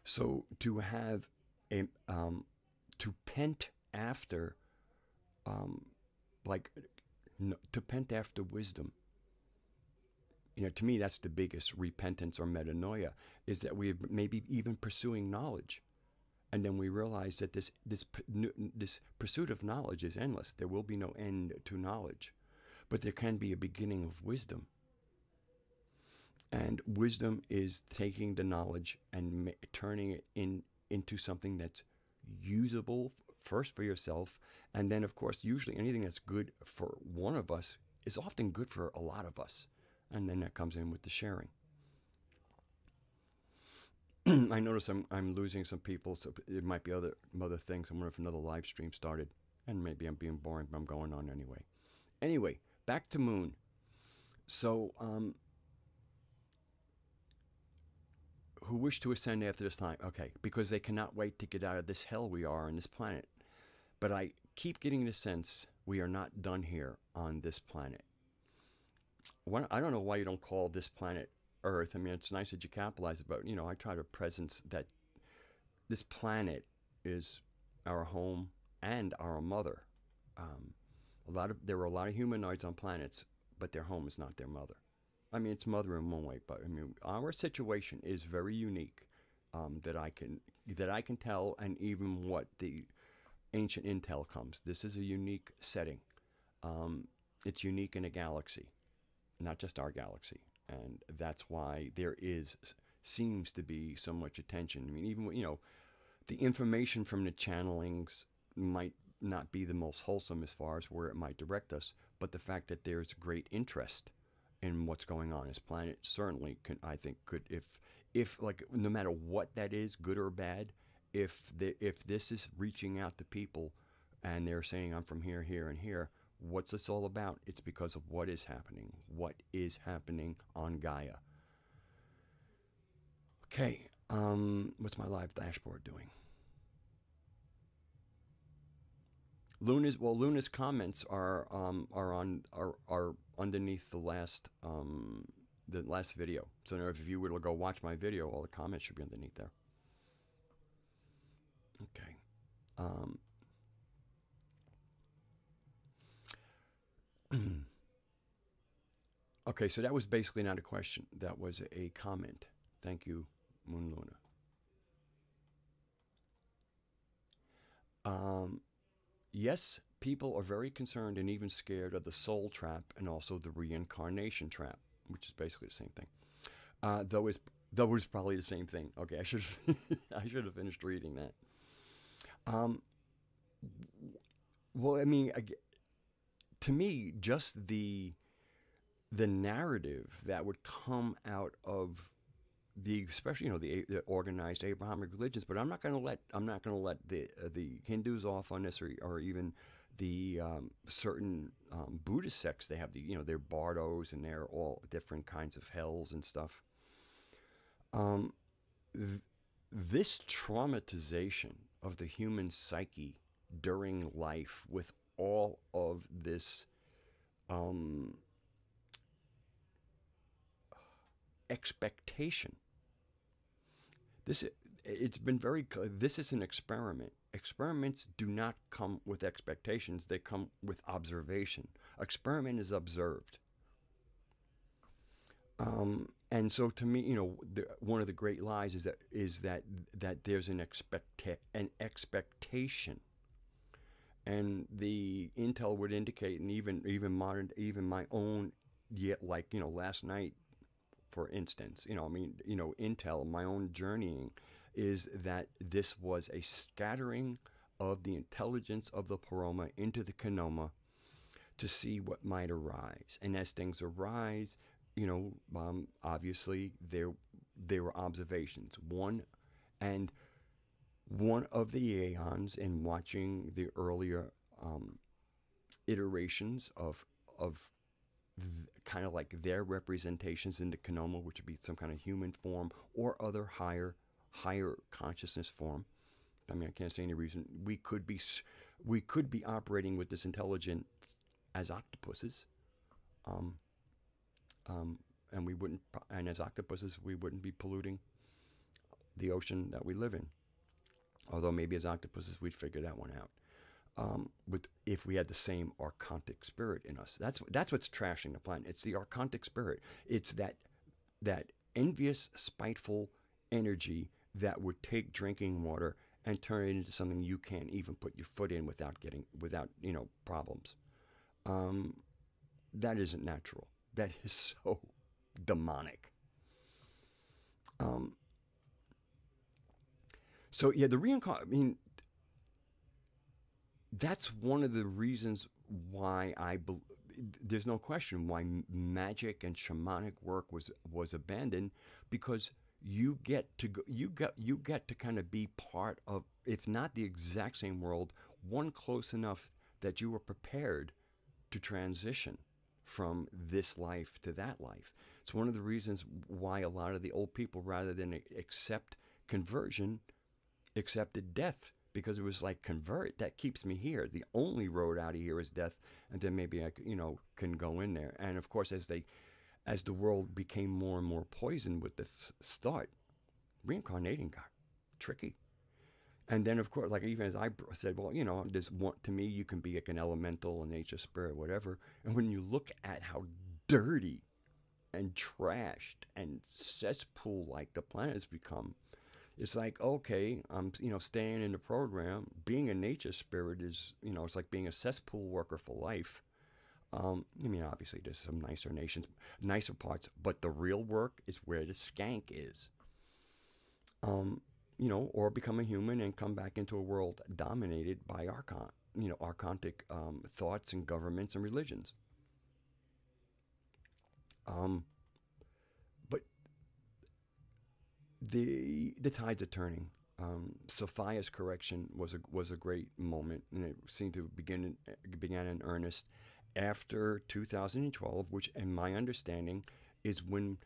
Speaker 1: So to have to pent after to pent after wisdom. To me, that's the biggest repentance or metanoia, is that we're maybe even pursuing knowledge. And then we realize that this pursuit of knowledge is endless. There will be no end to knowledge. But there can be a beginning of wisdom. And wisdom is taking the knowledge and turning it into something that's usable first for yourself. And then, of course, usually anything that's good for one of us is often good for a lot of us. And then that comes in with the sharing. I notice I'm losing some people, so it might be other things. I wonder if another live stream started. And maybe I'm being boring, but I'm going on anyway. Anyway, back to Moon. So, who wish to ascend after this time? Okay, because they cannot wait to get out of this hell we are on this planet. But I keep getting the sense we are not done here on this planet. I don't know why you don't call this planet Earth. I mean, it's nice that you capitalize it, but, I try to presence that this planet is our home and our mother. There were a lot of humanoids on planets, but their home is not their mother. I mean, it's mother in one way, but I mean, our situation is very unique, that I can tell, and even what the ancient intel comes. This is a unique setting. It's unique in a galaxy, not just our galaxy, and that's why there seems to be so much attention. I mean, even the information from the channelings might not be the most wholesome as far as where it might direct us, but the fact that there's great interest in what's going on. This planet certainly could, if like, no matter what that is, good or bad, if this is reaching out to people and they're saying, I'm from here, here, and here, what's this all about? It's because of what is happening. What is happening on Gaia? Okay, what's my live dashboard doing? Luna's comments are underneath the last video. So now if you were to go watch my video, all the comments should be underneath there. Okay. Okay, so that was basically not a question. That was a comment. Thank you, Moon Luna. yes, people are very concerned and even scared of the soul trap and also the reincarnation trap, which is basically the same thing. Though it's probably the same thing. Okay, I should I should have finished reading that. Um, well, I mean, to me, just the narrative that would come out of the, especially the organized Abrahamic religions, but I'm not going to let the Hindus off on this, or even the certain Buddhist sects. They have their bardos and they're all different kinds of hells and stuff. This traumatization of the human psyche during life with all of this expectation. It's been very clear. This is an experiment. Experiments do not come with expectations. They come with observation. Experiment is observed. And so, to me, one of the great lies is that there's an expectation, and the intel would indicate, and even my own, yet last night, for instance, intel, my own journeying, is that this was a scattering of the intelligence of the Paroma into the Kanoma to see what might arise, and as things arise, obviously there were observations. One of the aeons, in watching the earlier iterations of kind of like their representations in the Kanoma, which would be some kind of human form or other higher consciousness form. I mean, I can't see any reason we could be operating with this intelligence as octopuses. And as octopuses, we wouldn't be polluting the ocean that we live in. Although maybe as octopuses, we'd figure that one out. If we had the same archontic spirit in us, that's what's trashing the planet. It's the archontic spirit. It's that envious, spiteful energy that would take drinking water and turn it into something you can't even put your foot in without problems. That isn't natural. That is so demonic. So yeah, the reincarnation. I mean, that's one of the reasons why there's no question why magic and shamanic work was abandoned, because you get to kind of be part of, if not the exact same world, one close enough that you are prepared to transition from this life to that life. It's one of the reasons why a lot of the old people, rather than accept conversion, accepted death, because it was like, convert, that keeps me here. The only road out of here is death, and then maybe I can go in there. And of course, as the world became more and more poisoned with this thought, reincarnating got tricky. And then, of course, like even as I said, well, to me, you can be like an elemental, a nature spirit, whatever. And when you look at how dirty and trashed and cesspool-like the planet has become, it's like, okay, I'm, staying in the program. Being a nature spirit is, it's like being a cesspool worker for life. I mean, obviously, there's some nicer parts, but the real work is where the skank is. Or become a human and come back into a world dominated by archontic thoughts and governments and religions. But the tides are turning. Sophia's correction was a great moment, and it seemed to began in earnest after 2012, which, in my understanding, is when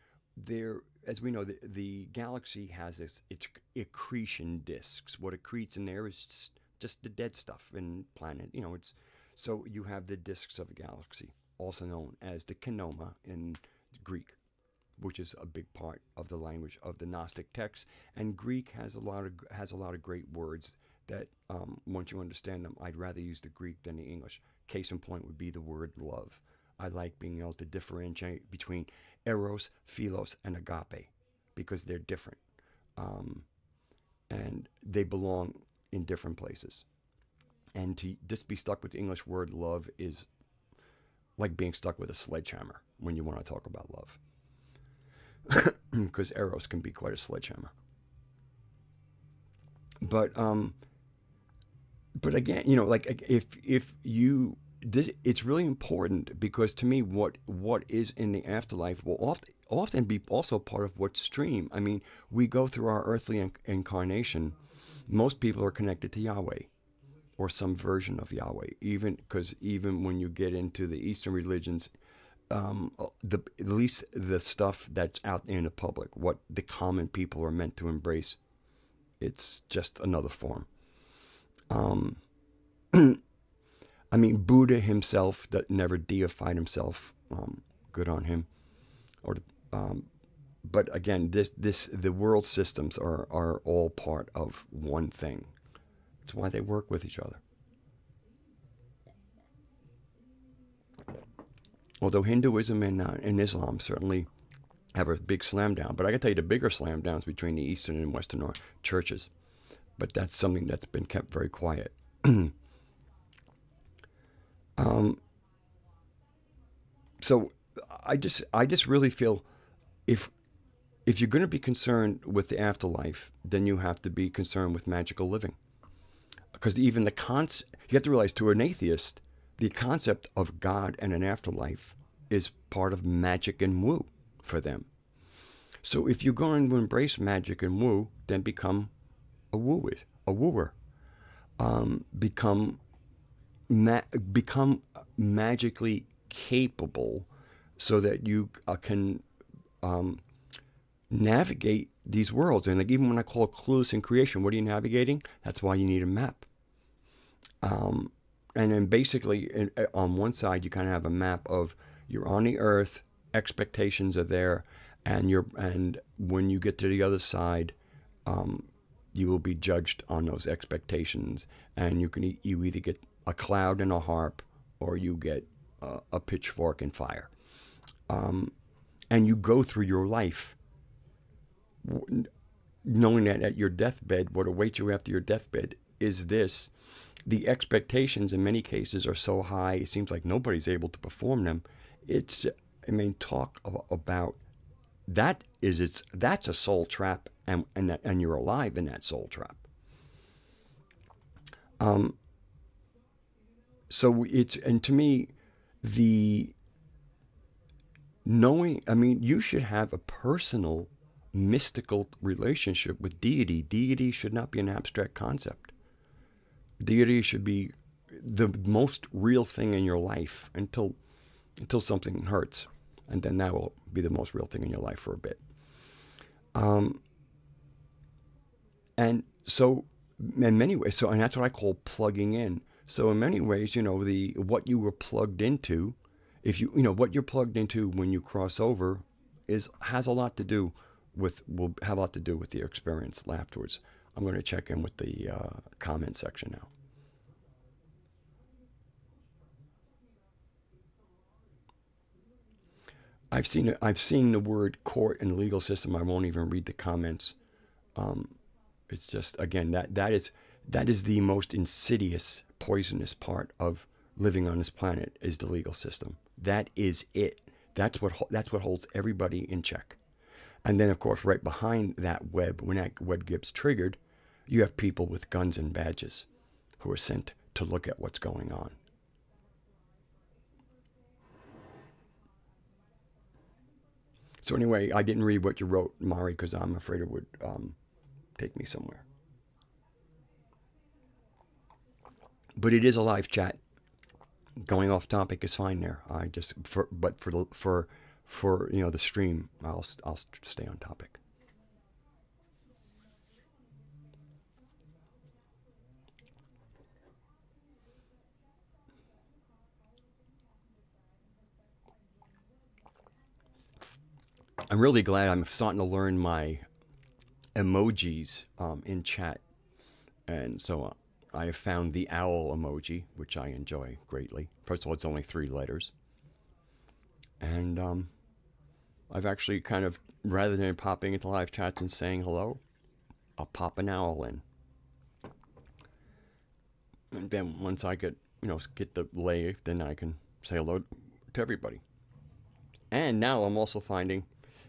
Speaker 1: as we know, the galaxy has its accretion disks. What accretes in there is just the dead stuff in planet. So you have the disks of a galaxy, also known as the Kanoma in Greek, which is a big part of the language of the Gnostic texts. And Greek has a lot of great words that once you understand them, I'd rather use the Greek than the English. Case in point would be the word love. I like being able to differentiate between eros, philos, and agape, because they're different. And they belong in different places. And to just be stuck with the English word love is like being stuck with a sledgehammer when you want to talk about love. Because Eros can be quite a sledgehammer. But again, you know, like if you this, it's really important, because to me, what is in the afterlife will often be also part of what's stream. I mean, we go through our earthly incarnation. Most people are connected to Yahweh, or some version of Yahweh. Even when you get into the Eastern religions, at least the stuff that's out in the public, what the common people are meant to embrace, it's just another form. I mean, Buddha himself that never deified himself. Good on him. But again, the world systems are all part of one thing. It's why they work with each other. Although Hinduism and Islam certainly have a big slam down, but I can tell you the bigger slam downs between the Eastern and Western churches. But that's something that's been kept very quiet. So I just really feel if you're going to be concerned with the afterlife, then you have to be concerned with magical living. Because even you have to realize, to an atheist, the concept of God and an afterlife is part of magic and woo for them. So if you're going to embrace magic and woo, then become a wooer. Become magically capable, so that you can navigate these worlds. And like, even when I call it clueless in creation, what are you navigating? That's why you need a map. And then basically, on one side, you kind of have a map of you're on the earth, expectations are there, and when you get to the other side, you will be judged on those expectations, and you either get a cloud and a harp, or you get a pitchfork and fire. And you go through your life knowing that at your deathbed, what awaits you after your deathbed is this. The expectations in many cases are so high, it seems like nobody's able to perform them. Talk about that that's a soul trap, and you're alive in that soul trap. So and to me, the knowing, you should have a personal, mystical relationship with deity. Deity should not be an abstract concept. Deity should be the most real thing in your life until something hurts, and then that will be the most real thing in your life for a bit. And so in many ways, and that's what I call plugging in. So in many ways, what you were plugged into, what you're plugged into when you cross over has a lot to do with, will have a lot to do with your experience afterwards. I'm going to check in with the comment section now. I've seen the word court and legal system. I won't even read the comments. It's just, again, that is the most insidious, poisonous part of living on this planet, is the legal system. That is it. That's what holds everybody in check. And then, of course, right behind that web, when that web gets triggered, you have people with guns and badges who are sent to look at what's going on. So anyway, I didn't read what you wrote, Mari, because I'm afraid it would take me somewhere. But it is a live chat. Going off topic is fine there. For the stream, I'll stay on topic. I'm really glad I'm starting to learn my emojis in chat. And so I have found the owl emoji, which I enjoy greatly. First of all, it's only 3 letters. And I've actually kind of, rather than popping into live chats and saying hello, I'll pop an owl in. And then once I get, get the lay, then I can say hello to everybody. And now I'm also finding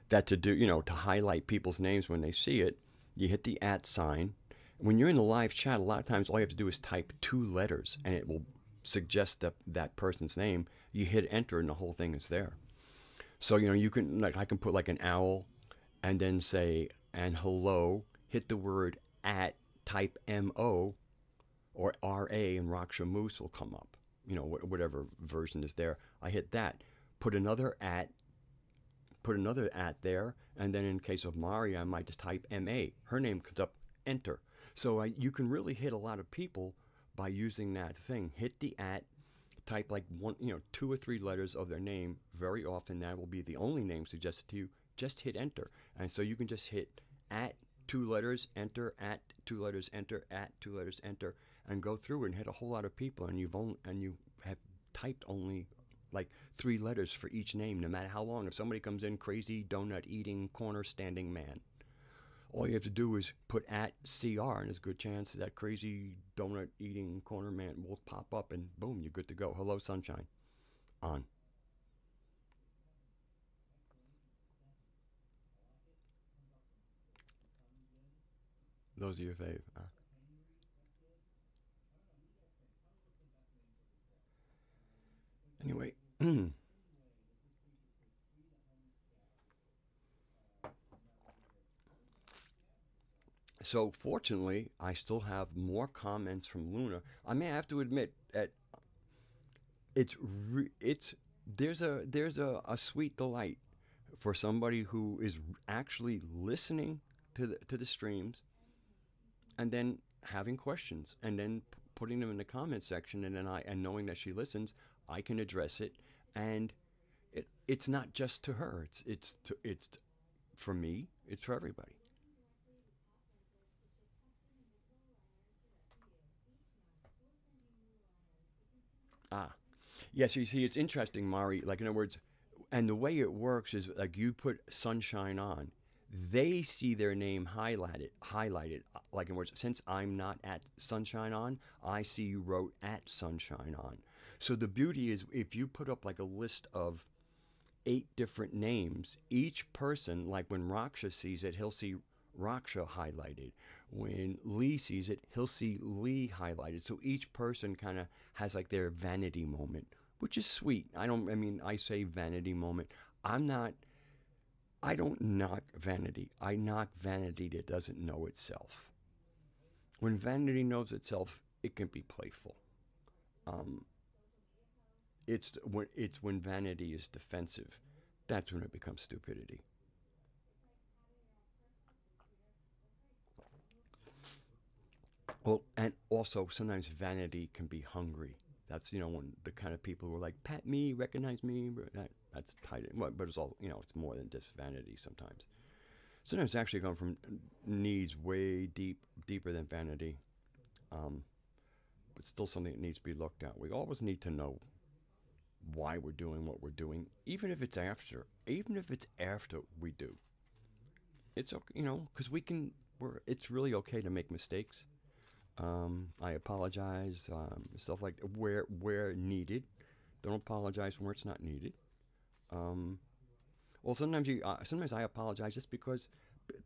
Speaker 1: that to do, to highlight people's names when they see it, you hit the @ sign. When you're in the live chat, a lot of times all you have to do is type 2 letters and it will suggest that person's name. You hit enter and the whole thing is there. So, you can, I can put like an owl and then say, and hello, hit the word @ type MO or RA, and Raksha Moose will come up. Whatever version is there. I hit that. Put another @ there, and then in case of Mari, I might just type MA. Her name comes up, enter. So you can really hit a lot of people by using that thing. Hit the @ type like 2 or 3 letters of their name. Very often that will be the only name suggested to you. Just hit enter. And so you can just hit @ 2 letters, enter, @ 2 letters, enter, @ 2 letters, enter, and go through and hit a whole lot of people, and you have typed only like 3 letters for each name, no matter how long. If somebody comes in, crazy donut eating corner standing man, all you have to do is put @CR, and there's a good chance that crazy donut eating corner man will pop up, and boom, you're good to go. Hello, sunshine. On. Those are your fave. Anyway. So fortunately, I still have more comments from Luna. I may have to admit that there's a sweet delight for somebody who is actually listening to the streams and then having questions and then putting them in the comment section, and then and knowing that she listens, I can address it, and it's not just to her. It's for me. It's for everybody. Ah, yes. You see, it's interesting, Mari. Like, in other words, and the way it works is like you put sunshine on, they see their name highlighted. Like, in words, since I'm not at sunshine on, I see you wrote @ sunshine on. So the beauty is if you put up like a list of 8 different names, each person, like when Raksha sees it, he'll see Raksha highlighted. When Lee sees it, he'll see Lee highlighted. So each person kind of has like their vanity moment, which is sweet. I say vanity moment. I don't knock vanity. I knock vanity that doesn't know itself. When vanity knows itself, it can be playful. Um, it's when vanity is defensive, that's when it becomes stupidity. Well, and also sometimes vanity can be hungry. That's when the kind of people who are like, pat me, recognize me. That's tied in. But it's all it's more than just vanity. Sometimes it's actually come from needs way deeper than vanity. But still something that needs to be looked at. We always need to know why we're doing what we're doing, even if it's after we do. It's okay, because it's really okay to make mistakes. I apologize, stuff like where needed. Don't apologize where it's not needed. Well, sometimes I apologize just because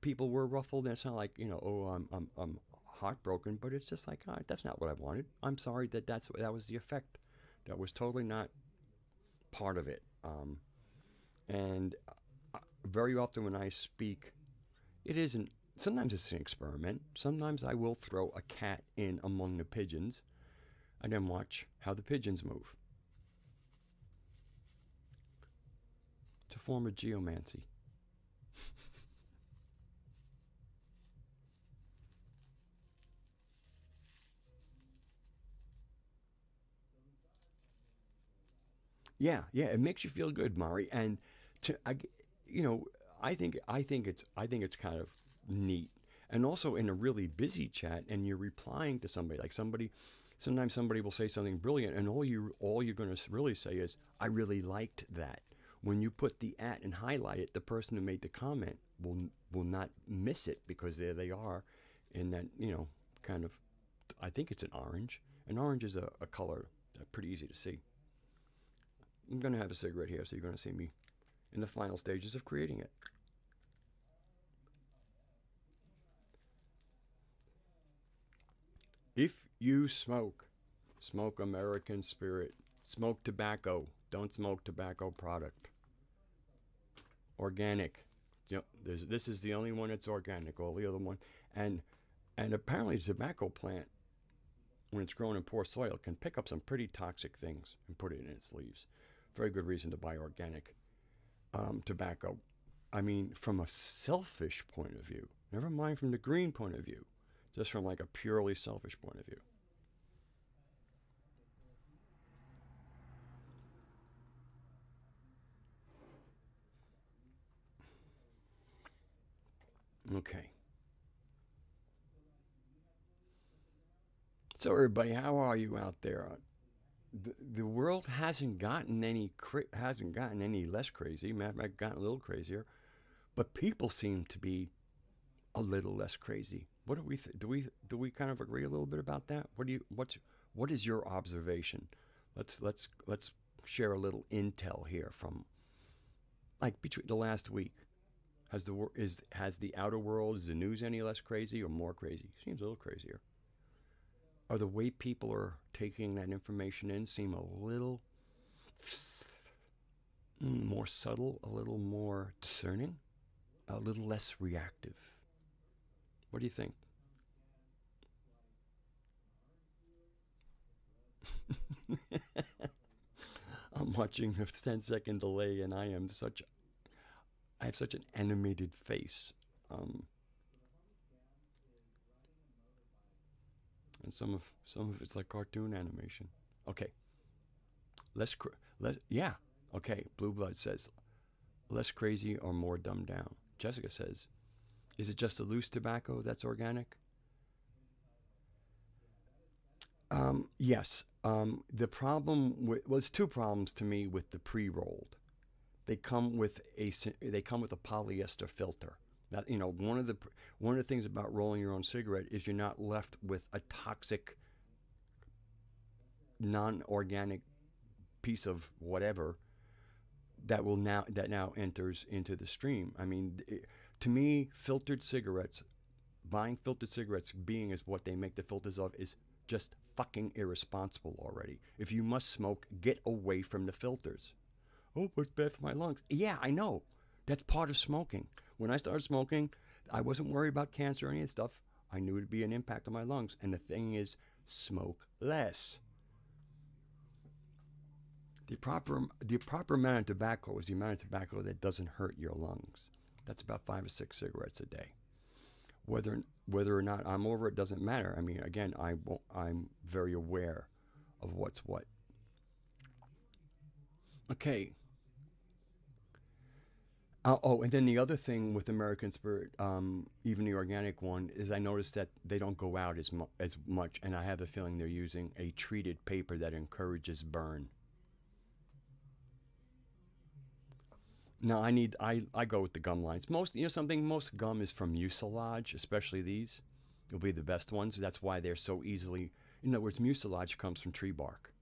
Speaker 1: people were ruffled, and it's not like oh, I'm heartbroken, but it's just like that's not what I wanted. I'm sorry that was the effect. That was totally not part of it. And very often when I speak, it isn't. Sometimes it's an experiment. Sometimes I will throw a cat in among the pigeons and then watch how the pigeons move. It's a form of geomancy. Yeah, it makes you feel good, Mari. And to I, you know, I think it's kind of neat. And also in a really busy chat, and you're replying to somebody, like sometimes somebody will say something brilliant, and all you're going to really say is, "I really liked that." When you put the at and highlight it, the person who made the comment will not miss it because there they are in that kind of I think it's an orange. And orange is a color that's pretty easy to see. I'm going to have a cigarette here, so you're going to see me in the final stages of creating it. If you smoke, smoke American Spirit. Smoke tobacco. Don't smoke tobacco product. Organic. You know, this is the only one that's organic. All the other one, and apparently the tobacco plant, when it's grown in poor soil, can pick up some pretty toxic things and put it in its leaves. Very good reason to buy organic tobacco. I mean, from a selfish point of view, never mind from the green point of view, just from like a purely selfish point of view. Okay. So everybody, how are you out there? The world hasn't gotten any less crazy. Matter of fact, gotten a little crazier, but people seem to be a little less crazy. What do we do we kind of agree a little bit about that? What is your observation? Let's share a little intel here from like between the last week. Has the outer world, is the news any less crazy or more crazy? Seems a little crazier. Or the way people are taking that information in seem a little more subtle, a little more discerning, a little less reactive. What do you think? I'm watching a 10-second delay, and I have such an animated face. And some of it's like cartoon animation. Okay. Yeah. Okay. Blue Blood says, less crazy or more dumbed down. Jessica says, is it just the loose tobacco that's organic? Yes. The problem there's two problems to me with the pre-rolled. They come with a polyester filter. That, you know, one of the things about rolling your own cigarette is you're not left with a toxic, non-organic piece of whatever that now enters into the stream. I mean, to me, buying filtered cigarettes, being as what they make the filters of, is just fucking irresponsible already. If you must smoke, get away from the filters. Oh, it's bad for my lungs. Yeah, I know. That's part of smoking. When I started smoking, I wasn't worried about cancer or any of that stuff. I knew it'd be an impact on my lungs. And the thing is, smoke less. The proper amount of tobacco is the amount of tobacco that doesn't hurt your lungs. That's about 5 or 6 cigarettes a day. Whether or not I'm over it doesn't matter. I mean, again, I'm very aware of what's what. Okay. And then the other thing with American Spirit, even the organic one, is I noticed that they don't go out as much, and I have a feeling they're using a treated paper that encourages burn. No, I go with the gum lines. Most gum is from mucilage, especially these. Will be the best ones. That's why they're so easily. In other words, mucilage comes from tree bark.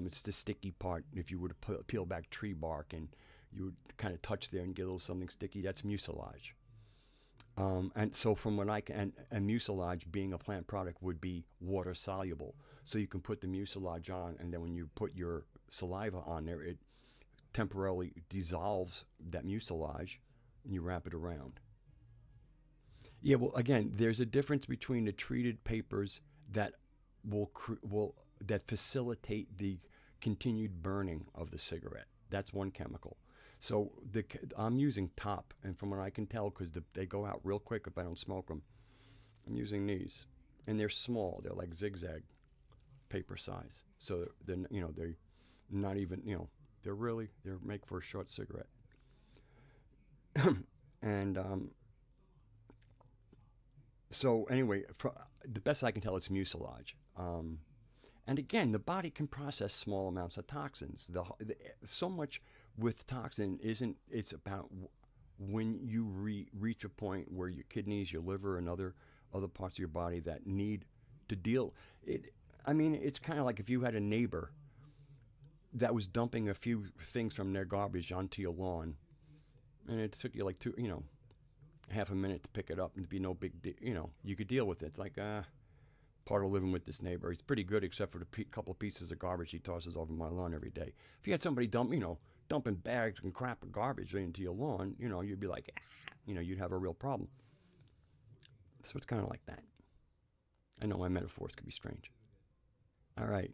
Speaker 1: It's the sticky part. If you were to peel back tree bark and you would kind of touch there and get a little something sticky, that's mucilage. And so from what I can, and mucilage being a plant product would be water soluble. So you can put the mucilage on, and then when you put your saliva on there, it temporarily dissolves that mucilage, and you wrap it around. Yeah, well, again, there's a difference between the treated papers that that facilitate the continued burning of the cigarette. That's one chemical. So I'm using Top, and from what I can tell, because they go out real quick if I don't smoke them, I'm using these, and they're small. They're like zigzag paper size. So they're not even they're made for a short cigarette. And so anyway, the best I can tell, it's mucilage. And again, the body can process small amounts of toxins. So much with toxin it's about when you reach a point where your kidneys, your liver, and other parts of your body that need to deal. I mean, it's kind of like if you had a neighbor that was dumping a few things from their garbage onto your lawn, and it took you like half a minute to pick it up, and it'd be no big deal. You know, you could deal with it. It's like part of living with this neighbor. He's pretty good, except for the couple pieces of garbage he tosses over my lawn every day. If you had somebody dumping bags and crap and garbage into your lawn, you'd be like, you'd have a real problem. So it's kind of like that. I know my metaphors could be strange. All right.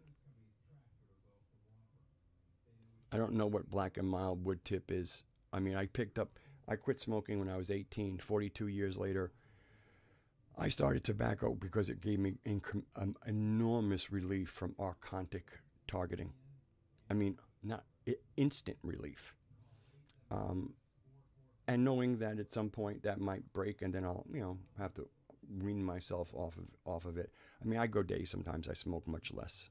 Speaker 1: I don't know what black and mild wood tip is. I mean, I quit smoking when I was 18. 42 years later, I started tobacco because it gave me enormous relief from archontic targeting. I mean, not instant relief. And knowing that at some point that might break, and then I'll, have to wean myself off of it. I mean, I go days sometimes I smoke much less.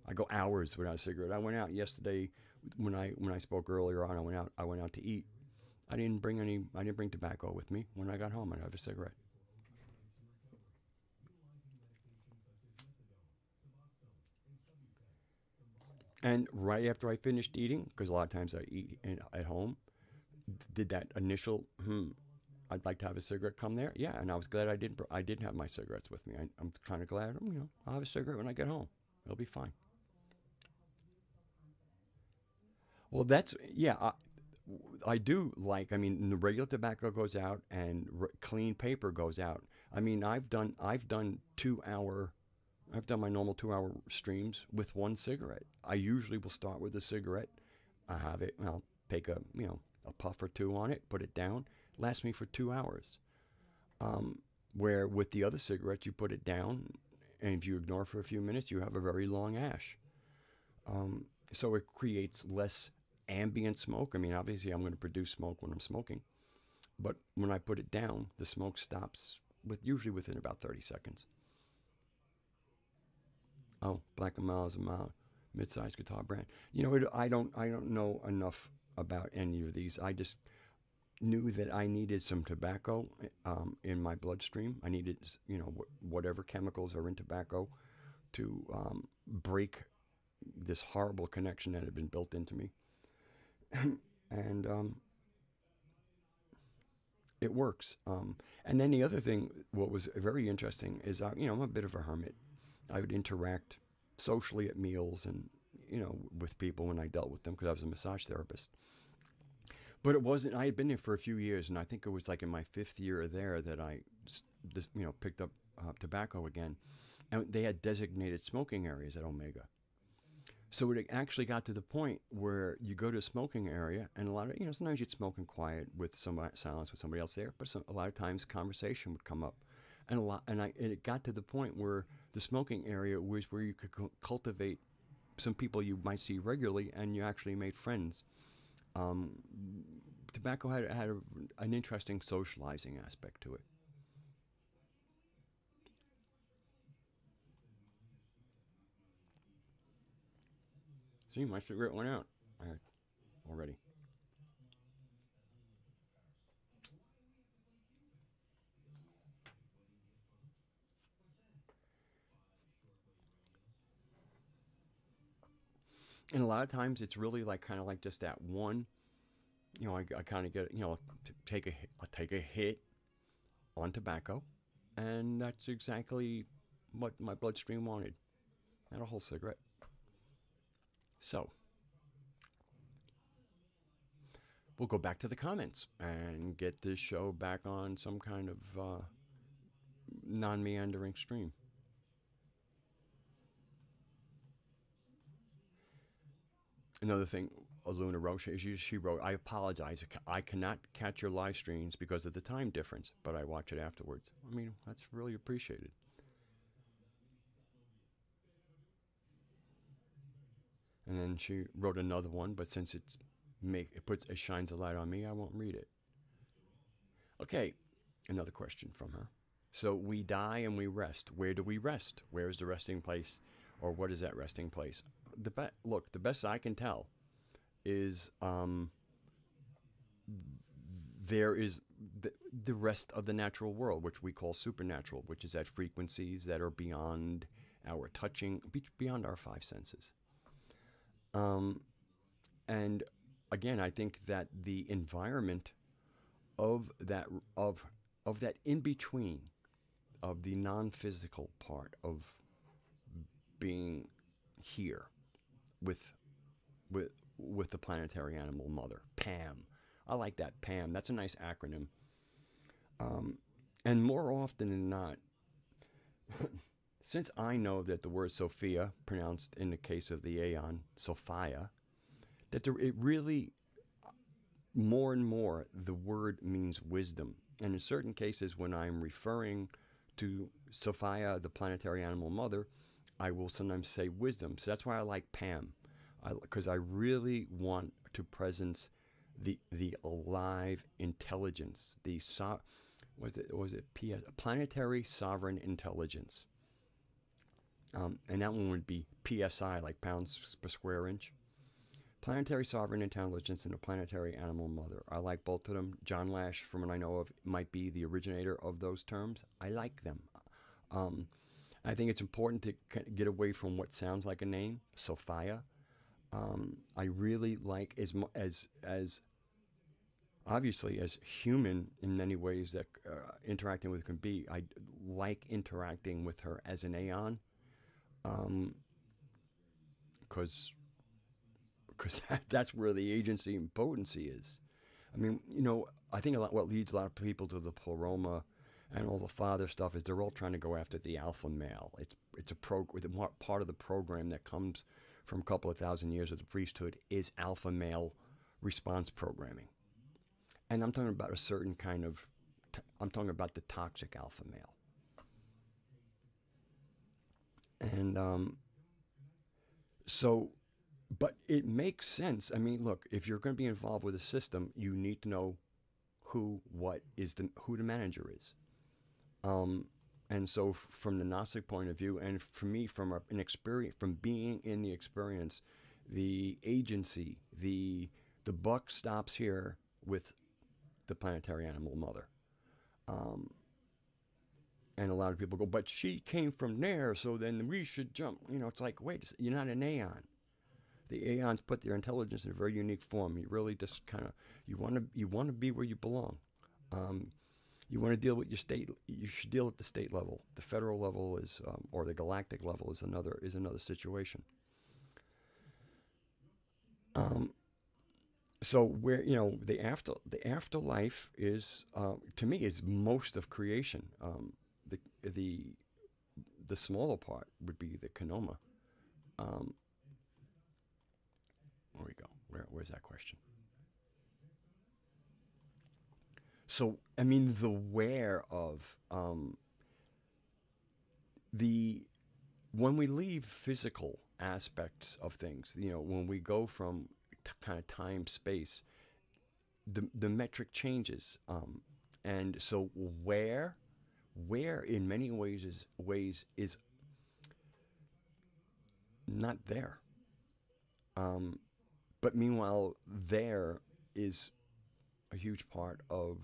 Speaker 1: I go hours without a cigarette. I went out yesterday when I spoke earlier on. I went out to eat. I didn't bring tobacco with me. When I got home, I'd have a cigarette. And right after I finished eating, because a lot of times I eat at home, did that initial, I'd like to have a cigarette come there. Yeah, and I was glad I didn't have my cigarettes with me. I'm kind of glad, I'll have a cigarette when I get home. It'll be fine. Well, I do like, the regular tobacco goes out and clean paper goes out. I mean, I've done my normal 2-hour streams with one cigarette. I usually will start with a cigarette. I have it, and I'll take a puff or two on it, put it down, lasts me for 2 hours. Where with the other cigarettes, you put it down, and if you ignore for a few minutes, you have a very long ash. So it creates less ambient smoke. I mean, obviously, I'm going to produce smoke when I'm smoking, but when I put it down, the smoke stops usually within about 30 seconds. Oh, Black & Mild is a mild, mid-sized guitar brand. I don't know enough about any of these. I just knew that I needed some tobacco in my bloodstream. I needed, whatever chemicals are in tobacco to break this horrible connection that had been built into me. And it works. And then the other thing, what was very interesting is, I'm a bit of a hermit. I would interact socially at meals and, with people when I dealt with them, because I was a massage therapist. But it wasn't, I had been there for a few years, and I think it was like in my 5th year there that I, picked up tobacco again. And they had designated smoking areas at Omega. So it actually got to the point where you go to a smoking area, and a lot of, sometimes you'd smoke in quiet with silence with somebody else there, but a lot of times conversation would come up. And it got to the point where the smoking area was where you could cultivate some people you might see regularly, and you actually made friends. Tobacco had an interesting socializing aspect to it. See, my cigarette went out already. And a lot of times it's really kind of like just that one, I kind of get, take a hit on tobacco, and that's exactly what my bloodstream wanted. Not a whole cigarette. So we'll go back to the comments and get this show back on some kind of non-meandering stream. Another thing Luna wrote, she wrote, I apologize. I cannot catch your live streams because of the time difference, but I watch it afterwards. I mean, that's really appreciated. And then she wrote another one, but since it shines a light on me, I won't read it. Okay, another question from her. So we die and we rest. Where do we rest? Where is the resting place, or what is that resting place? Look, the best I can tell is there is the, the rest of the natural world, which we call supernatural, which is at frequencies that are beyond our touching, beyond our five senses. And again, I think that the environment of that of that in between, of the non-physical part of being here with with the planetary animal mother, PAM. I like that, PAM. That's a nice acronym. And more often than not, since I know that the word Sophia, pronounced in the case of the Aeon, Sophia, that it really, more and more, the word means wisdom. And in certain cases, when I'm referring to Sophia, the planetary animal mother, I will sometimes say wisdom. So that's why I like PAM, because I really want to presence the alive intelligence, was it planetary sovereign intelligence, and that one would be PSI, like pounds per square inch. Planetary sovereign intelligence and the planetary animal mother. I like both of them. John Lash, from what I know of, might be the originator of those terms. I like them. I think it's important to get away from what sounds like a name, Sophia. I really like, as obviously as human in many ways that interacting with can be, I like interacting with her as an Aeon, because that's where the agency and potency is. I mean, I think what leads a lot of people to the pleroma and all the father stuff is they're all trying to go after the alpha male. It's a part of the program that comes from a couple of thousand years of the priesthood is alpha male response programming. And I'm talking about a certain kind of, I'm talking about the toxic alpha male. And but it makes sense. I mean, look, if you're going to be involved with a system, you need to know who the manager is. And so from the Gnostic point of view, and for me, from an experience, from being in the experience, the agency, the buck stops here with the planetary animal mother. And a lot of people go, but she came from there, so then we should jump. It's like, wait, you're not an Aeon. The Aeons put their intelligence in a very unique form. You really just kind of, you want to be where you belong. You want to deal with your state. You should deal at the state level. The federal level is, or the galactic level is another situation. So where the afterlife is, to me, is most of creation. The smaller part would be the Kanoma. Where we go? Where's that question? So, I mean, the where of when we leave physical aspects of things, when we go from kind of time, space, the metric changes. And so where in many ways is not there. But meanwhile, there is a huge part of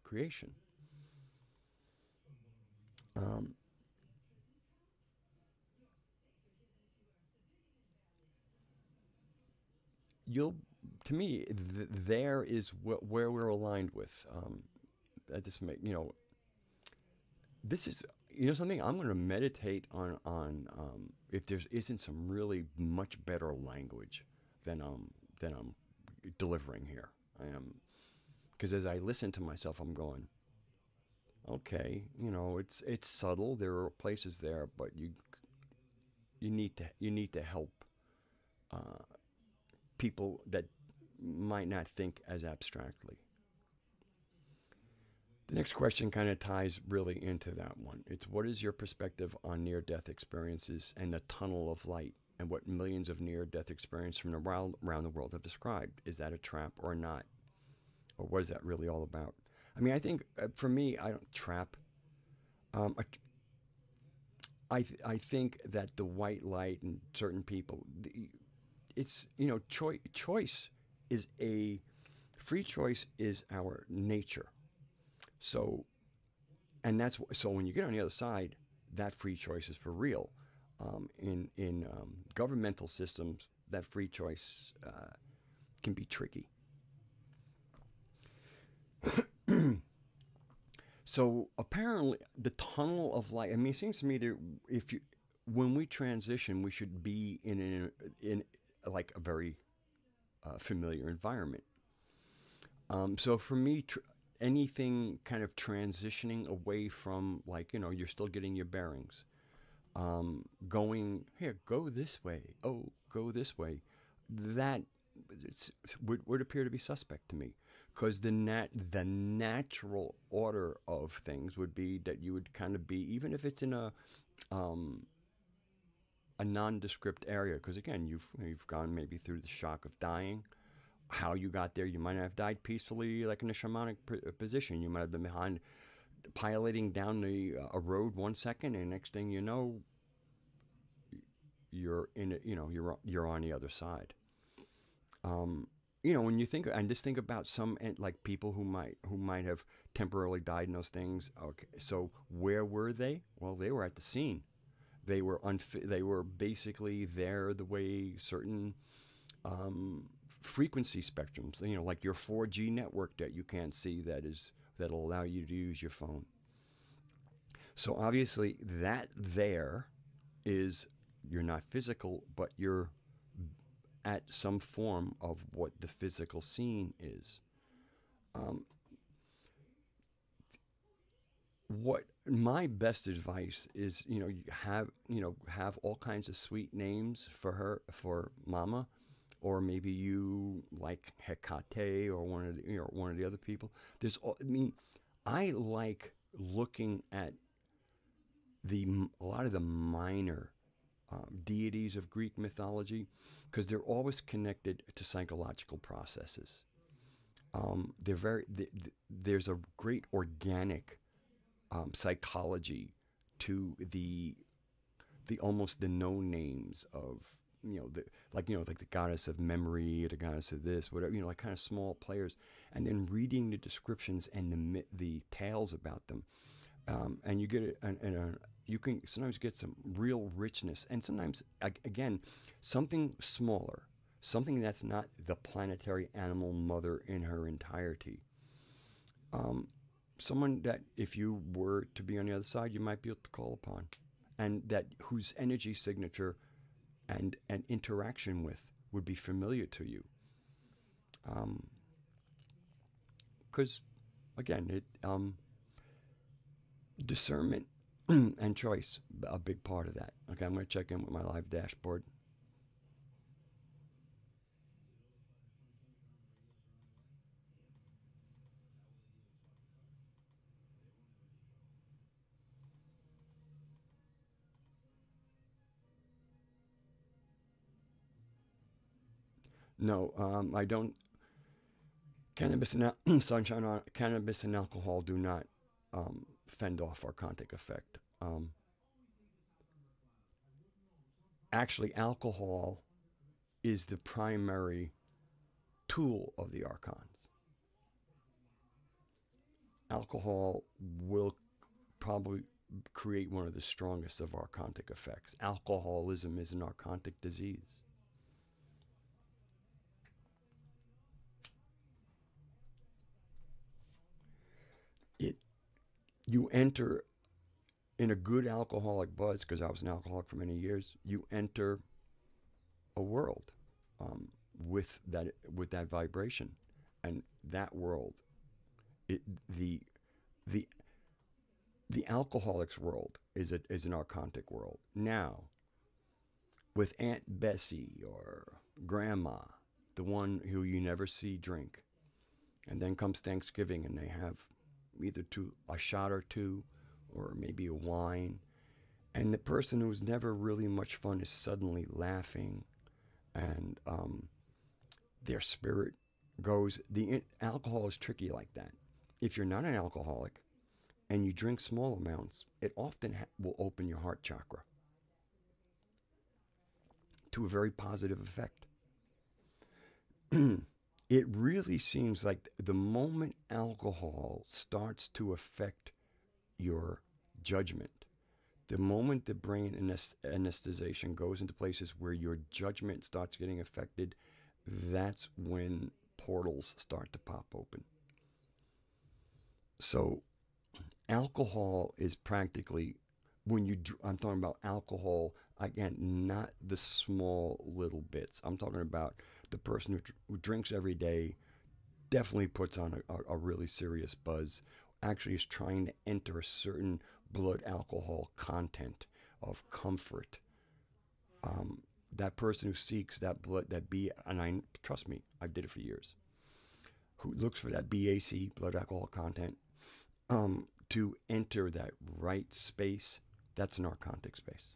Speaker 1: creation. To me, there is where we're aligned with. That just this is, something I'm going to meditate on if there isn't some really much better language than I'm delivering here. I am, because as I listen to myself, I'm going, okay, it's subtle. There are places there, but you need to help people that might not think as abstractly. The next question kind of ties really into that one. It's, what is your perspective on near-death experiences and the tunnel of light, and what millions of near-death experiences from around the world have described? Is that a trap or not? Or what is that really all about? I mean, I think, for me, I don't trap. I think that the white light and certain people, it's, choice is Free choice is our nature. So, and that's so when you get on the other side, that free choice is for real. In governmental systems, that free choice can be tricky. So apparently, the tunnel of light. I mean, it seems to me that if you, when we transition, we should be in like a very familiar environment. So for me, anything kind of transitioning away from, like, you're still getting your bearings, going here, go this way, oh, go this way, that would appear to be suspect to me, because the natural order of things would be that you would kind of be, even if it's in a nondescript area, because again, you've gone maybe through the shock of dying. How you got there, you might not have died peacefully, like in a shamanic position. You might have been behind, piloting down a road 1 second, and next thing you know, you're in it. You're on the other side. When you think, and just think about some, like, people who might have temporarily died in those things. Okay, so where were they? Well, they were at the scene. They were They were basically there the way certain frequency spectrums, like your 4G network that you can't see, that'll allow you to use your phone. So obviously that there is, you're not physical, but you're at some form of what the physical scene is. What my best advice is, you have all kinds of sweet names for Mama, or maybe you like Hecate, or one of the other people. I like looking at a lot of the minor deities of Greek mythology, because they're always connected to psychological processes. There's a great organic psychology to the almost the no names of, like the goddess of memory, or the goddess of this, whatever, like kind of small players, and then reading the descriptions and the tales about them, and you get it, and you can sometimes get some real richness, and sometimes, again, something smaller, something that's not the planetary animal mother in her entirety. Someone that, if you were to be on the other side, you might be able to call upon, and that whose energy signature and interaction with would be familiar to you. Because, again, discernment and choice, a big part of that. Okay, I'm going to check in with my live dashboard. No, I don't. Cannabis and sunshine, cannabis and alcohol do not fend off archontic effect. Actually, alcohol is the primary tool of the archons. Alcohol will probably create one of the strongest of archontic effects. Alcoholism is an archontic disease. You enter in a good alcoholic buzz, because I was an alcoholic for many years. You enter a world with that vibration, and that world, the alcoholic's world is an archontic world. Now, with Aunt Bessie or Grandma, the one who you never see drink, and then comes Thanksgiving, and they have either a shot or two, or maybe a wine, and the person who's never really much fun is suddenly laughing, and their spirit goes. The alcohol is tricky like that. If you're not an alcoholic and you drink small amounts, it often will open your heart chakra to a very positive effect. it really seems like the moment alcohol starts to affect your judgment, the moment the brain anesthetization goes into places where your judgment starts getting affected, that's when portals start to pop open. So alcohol is practically, I'm talking about alcohol, again, not the small little bits. I'm talking about the person who drinks every day, definitely puts on a really serious buzz, actually is trying to enter a certain blood alcohol content of comfort. That person who seeks that blood, and trust me, I did it for years, who looks for that BAC, blood alcohol content, to enter that right space, that's a narcotic space.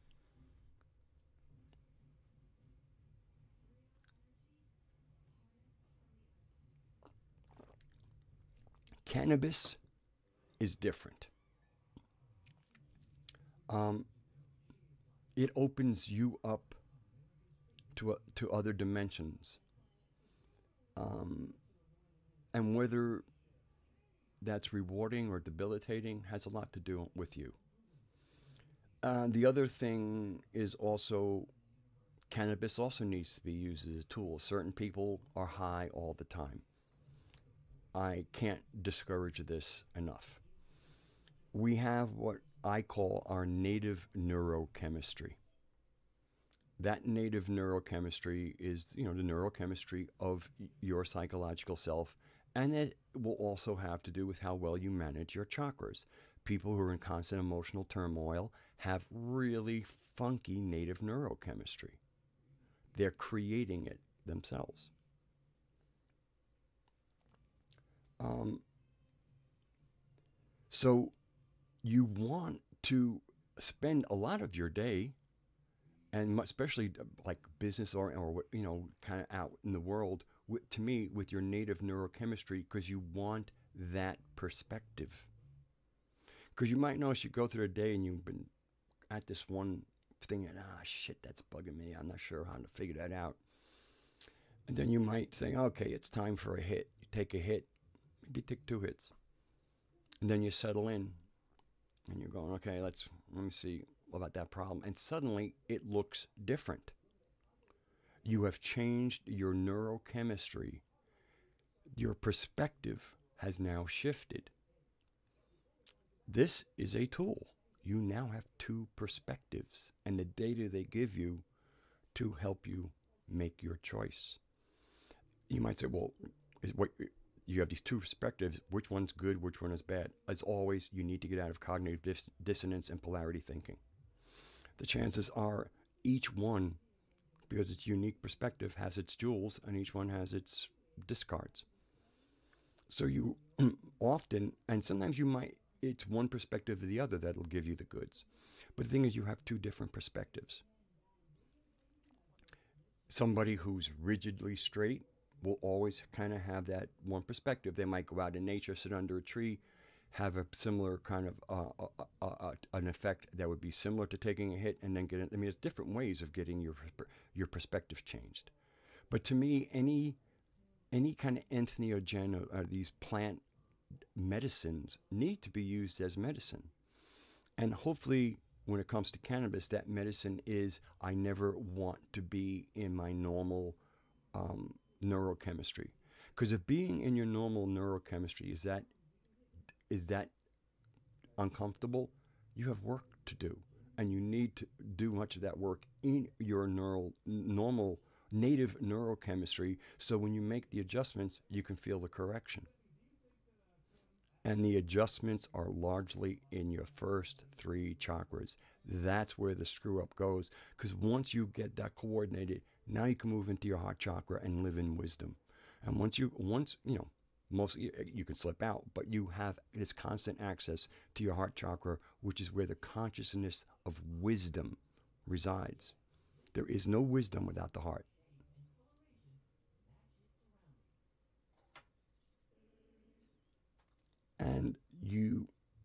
Speaker 1: Cannabis is different. Um, it opens you up to other dimensions, and whether that's rewarding or debilitating has a lot to do with you. The other thing is also cannabis also needs to be used as a tool. Certain people are high all the time. I can't discourage this enough. We have what I call our native neurochemistry. That native neurochemistry is, the neurochemistry of your psychological self, and it will also have to do with how well you manage your chakras. People who are in constant emotional turmoil have really funky native neurochemistry. They're creating it themselves. So you want to spend a lot of your day, and especially like business or kind of out in the world, to me, with your native neurochemistry, because you want that perspective. Because you might notice you go through the day and you've been at this one thing and, shit, that's bugging me. I'm not sure how to figure that out. And then you might say, okay, it's time for a hit. You take a hit, maybe you take 2 hits. And then you settle in and you're going, okay, let me see about that problem. And suddenly it looks different. You have changed your neurochemistry. Your perspective has now shifted. This is a tool. You now have 2 perspectives and the data they give you to help you make your choice. You might say, well, you have these 2 perspectives. Which one's good? Which one is bad? As always, you need to get out of cognitive dissonance and polarity thinking. The chances are each one, because its unique perspective, has its jewels, and each one has its discards. So you often, and sometimes it's one perspective or the other that'll give you the goods. But the thing is, you have 2 different perspectives. Somebody who's rigidly straight will always kind of have that one perspective. They might go out in nature, sit under a tree, have a similar kind of an effect that would be similar to taking a hit and then get it. I mean, there's different ways of getting your perspective changed. But to me, any kind of entheogen or these plant medicines need to be used as medicine. And hopefully, when it comes to cannabis, that medicine is, I never want to be in my normal neurochemistry. Because if being in your normal neurochemistry is that uncomfortable, you have work to do. And you need to do much of that work in your normal native neurochemistry, so when you make the adjustments, you can feel the correction. And the adjustments are largely in your first 3 chakras. That's where the screw up goes. Because once you get that coordinated, now you can move into your heart chakra and live in wisdom. And mostly you can slip out, but you have this constant access to your heart chakra, which is where the consciousness of wisdom resides. There is no wisdom without the heart. And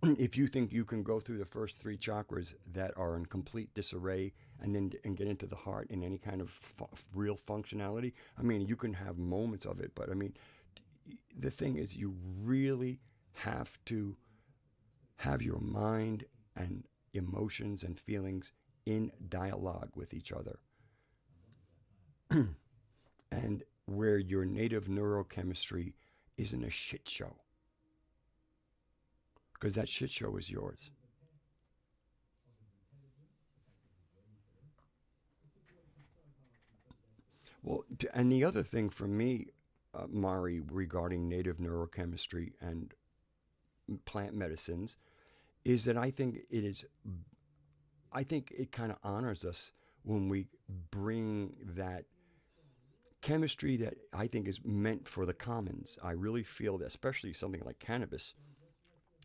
Speaker 1: if you think you can go through the first three chakras that are in complete disarray and then get into the heart in any kind of real functionality, I mean, you can have moments of it, but I mean, the thing is, you really have to have your mind and emotions and feelings in dialogue with each other. And where your native neurochemistry isn't a shit show. Because that shit show is yours. Well, and the other thing for me, Mari, regarding native neurochemistry and plant medicines, is that I think it kind of honors us when we bring that chemistry that I think is meant for the commons. I really feel that, especially something like cannabis,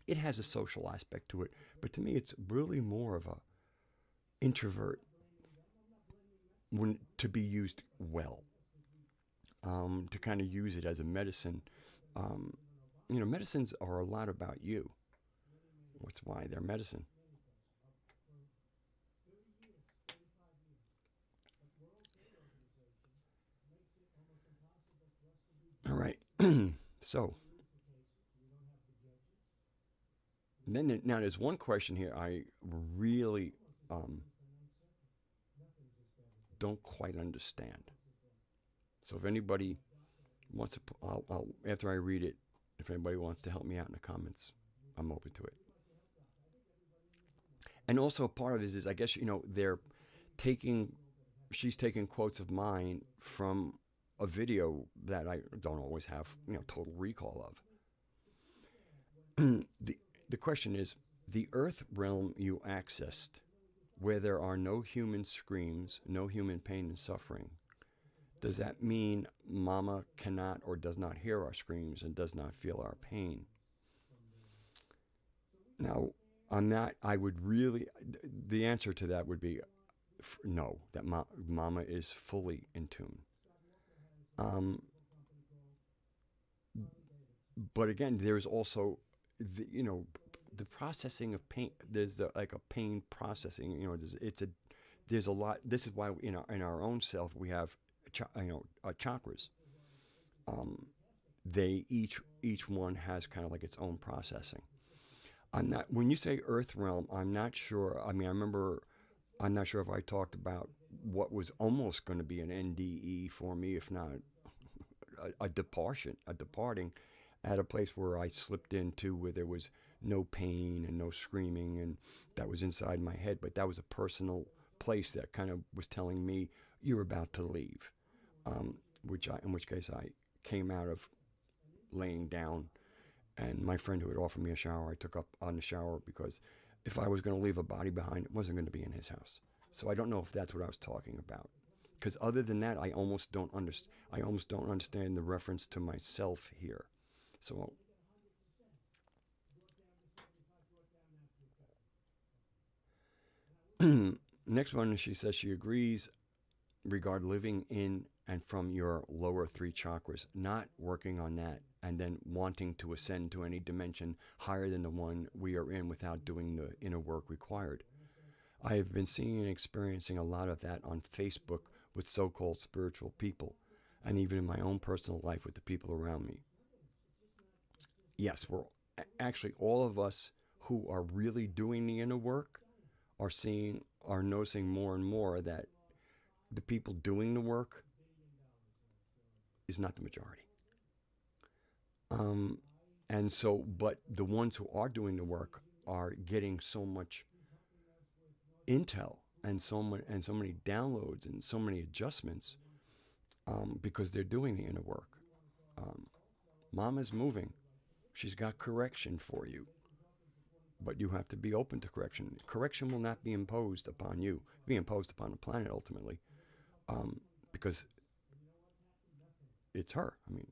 Speaker 1: it has a social aspect to it, but to me, it's really more of a introvert when to be used well. To kind of use it as a medicine. Medicines are a lot about you. That's why they're medicine. All right. So, now there's one question here I really don't quite understand. So if anybody wants to, after I read it, if anybody wants to help me out in the comments, I'm open to it. And also part of it is I guess, she's taking quotes of mine from a video that I don't always have, total recall of. The question is, the earth realm you accessed, where there are no human screams, no human pain and suffering, does that mean Mama cannot or does not hear our screams and does not feel our pain? Now, on that, the answer to that would be no, that Mama is fully in tune. But again, there's also, the processing of pain. There's like a pain processing. There's a lot. This is why in our own self we have chakras. They each one has kind of like its own processing. When you say earth realm, I'm not sure. I mean, I'm not sure if I talked about what was almost going to be an NDE for me, if not a departing at a place where I slipped into where there was no pain and no screaming, and that was inside my head. But that was a personal place that kind of was telling me you're about to leave. In which case I came out of laying down, and my friend who had offered me a shower, I took up on the shower because if I was going to leave a body behind, it wasn't going to be in his house. So I don't know if that's what I was talking about. Because other than that, I almost don't understand the reference to myself here. So next one, she says she agrees regard living in and from your lower three chakras, not working on that, and then wanting to ascend to any dimension higher than the one we are in without doing the inner work required. I have been seeing and experiencing a lot of that on Facebook with so-called spiritual people, and even in my own personal life with the people around me. Yes, we're actually, all of us who are really doing the inner work are noticing more and more that the people doing the work is not the majority. And so, but the ones who are doing the work are getting so much intel and so many downloads and so many adjustments because they're doing the inner work. Mama's moving. She's got correction for you. But you have to be open to correction. Correction will not be imposed upon you. Be imposed upon the planet ultimately. Because it's her. I mean,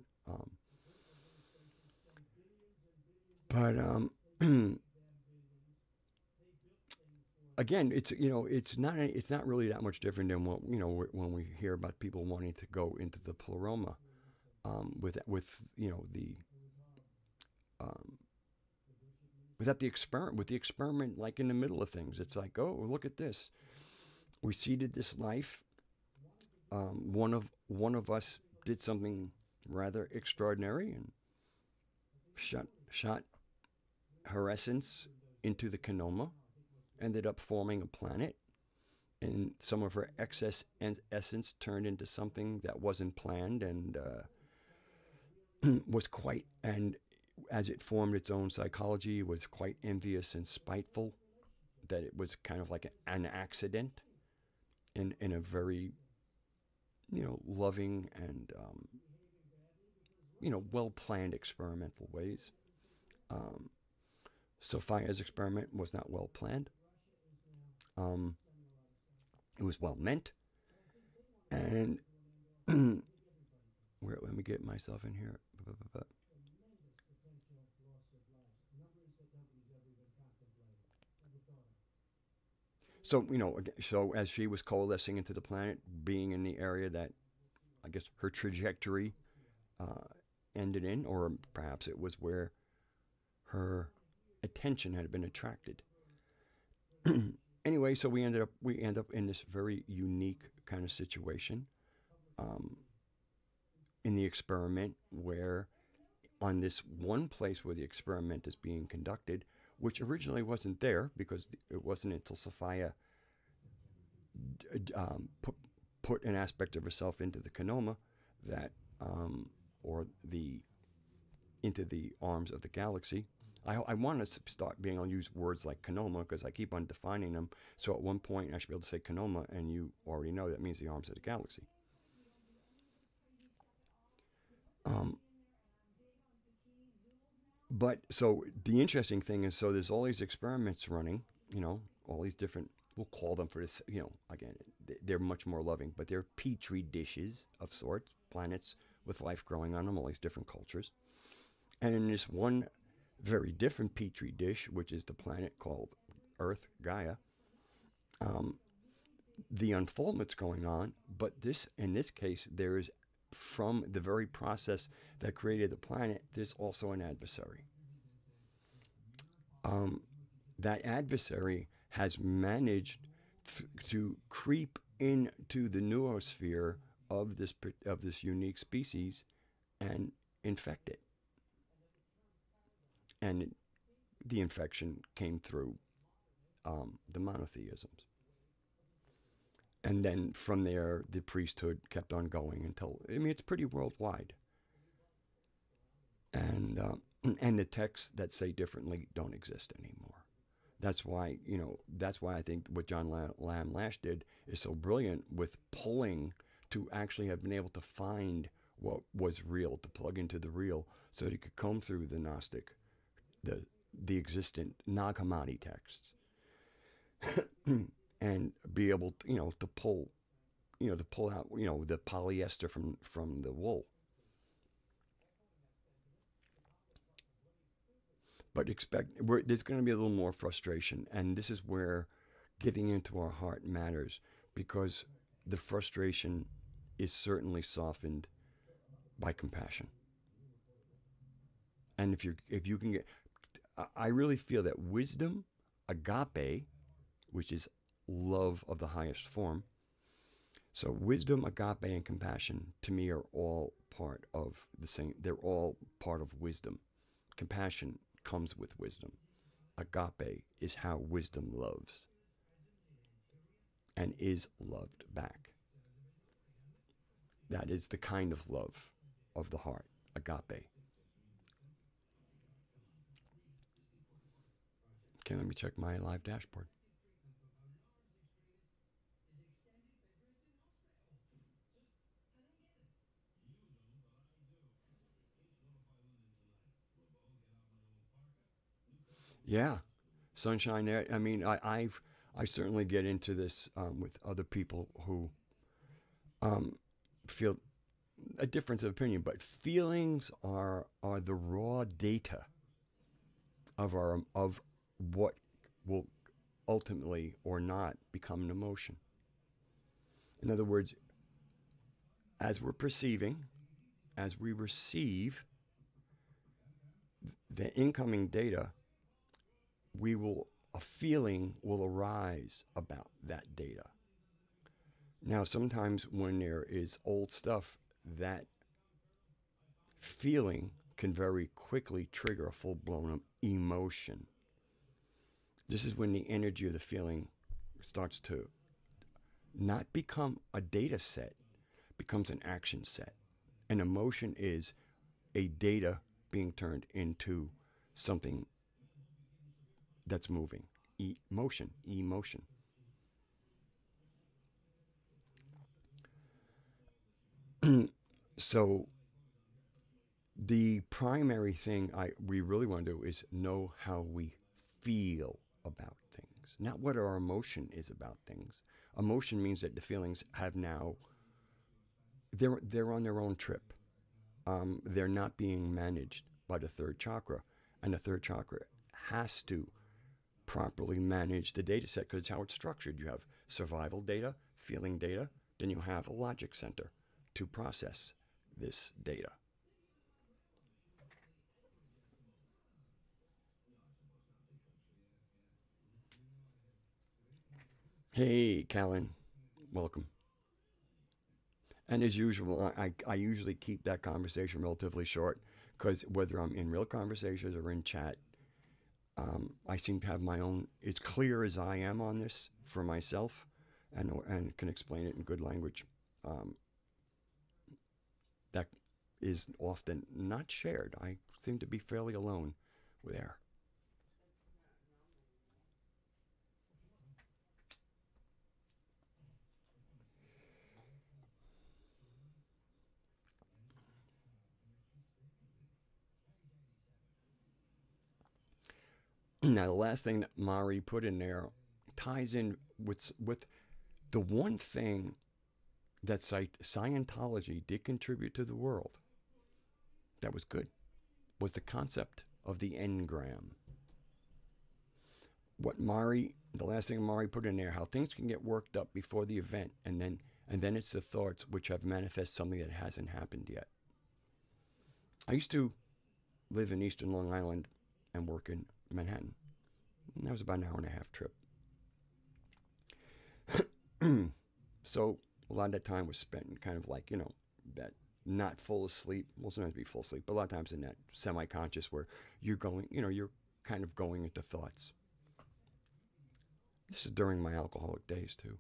Speaker 1: again, it's not really that much different than what when we hear about people wanting to go into the pleroma, with the without the experiment, with the experiment like in the middle of things. It's like, oh, look at this. We seeded this life. One of us did something rather extraordinary and shot her essence into the Kenoma, ended up forming a planet, and some of her excess essence turned into something that wasn't planned and was quite, and as it formed its own psychology, was quite envious and spiteful, that it was kind of like an accident in a very, loving and, well-planned experimental ways. Sophia's experiment was not well planned. It was well meant. And let me get myself in here. So, so as she was coalescing into the planet, being in the area that I guess her trajectory ended in, or perhaps it was where her attention had been attracted. Anyway, so we end up in this very unique kind of situation in the experiment, where on this one place where the experiment is being conducted, which originally wasn't there because it wasn't until Sophia put an aspect of herself into the Kenoma that, or into the arms of the galaxy. I want to start being able to use words like Kenoma because I keep on defining them. So at one point I should be able to say Kenoma, and you already know that means the arms of the galaxy. But so the interesting thing is, so there's all these experiments running, all these different, we'll call them for this, again, they're much more loving, but they're petri dishes of sorts, planets with life growing on them, all these different cultures. And in this one very different petri dish, which is the planet called Earth, Gaia, the unfoldment's going on, but in this case, there is, from the very process that created the planet, there's also an adversary. That adversary has managed to creep into the noosphere of this unique species and infect it. And the infection came through the monotheisms. And then from there, the priesthood kept on going until, it's pretty worldwide. And the texts that say differently don't exist anymore. That's why, I think what John Lamb Lash did is so brilliant with pulling to actually have been able to find what was real, to plug into the real, so that he could comb through the Gnostic, the existent Nag Hammadi texts, and be able to, to pull out, the polyester from the wool. But there's going to be a little more frustration, and this is where getting into our heart matters, because the frustration is certainly softened by compassion. And if you can get, I really feel that wisdom, agape, which is love of the highest form. So wisdom, agape, and compassion, to me, are all part of the same. They're all part of wisdom. Compassion comes with wisdom. Agape is how wisdom loves and is loved back. That is the kind of love of the heart, agape. Okay, let me check my live dashboard. Yeah, sunshine there. I certainly get into this with other people who feel a difference of opinion, but feelings are the raw data of what will ultimately or not become an emotion. In other words, as we're perceiving, as we receive the incoming data, a feeling will arise about that data. Now, sometimes when there is old stuff, that feeling can very quickly trigger a full-blown emotion. This is when the energy of the feeling starts to not become a data set, becomes an action set. An emotion is a data being turned into something that's moving. Emotion. So the primary thing we really want to do is know how we feel about things, not what our emotion is about things. Emotion means that the feelings have now, they're on their own trip. They're not being managed by the third chakra, and the third chakra has to properly manage the data set because it's how it's structured. You have survival data, feeling data, then you have a logic center to process this data. Hey, Callan, welcome. And as usual, I usually keep that conversation relatively short because whether I'm in real conversations or in chat, I seem to have my own, as clear as I am on this for myself and can explain it in good language. That is often not shared. I seem to be fairly alone there. Now, the last thing that Mari put in there ties in with the one thing that Scientology did contribute to the world that was good, was the concept of the engram. The last thing Mari put in there, how things can get worked up before the event, and then it's the thoughts which have manifest something that hasn't happened yet. I used to live in Eastern Long Island and work in Manhattan. And that was about an hour and a half trip. So a lot of that time was spent kind of like, that not full of sleep. Well, sometimes be full sleep, but a lot of times in that semi-conscious where you're going, you're kind of going into thoughts. This is during my alcoholic days too.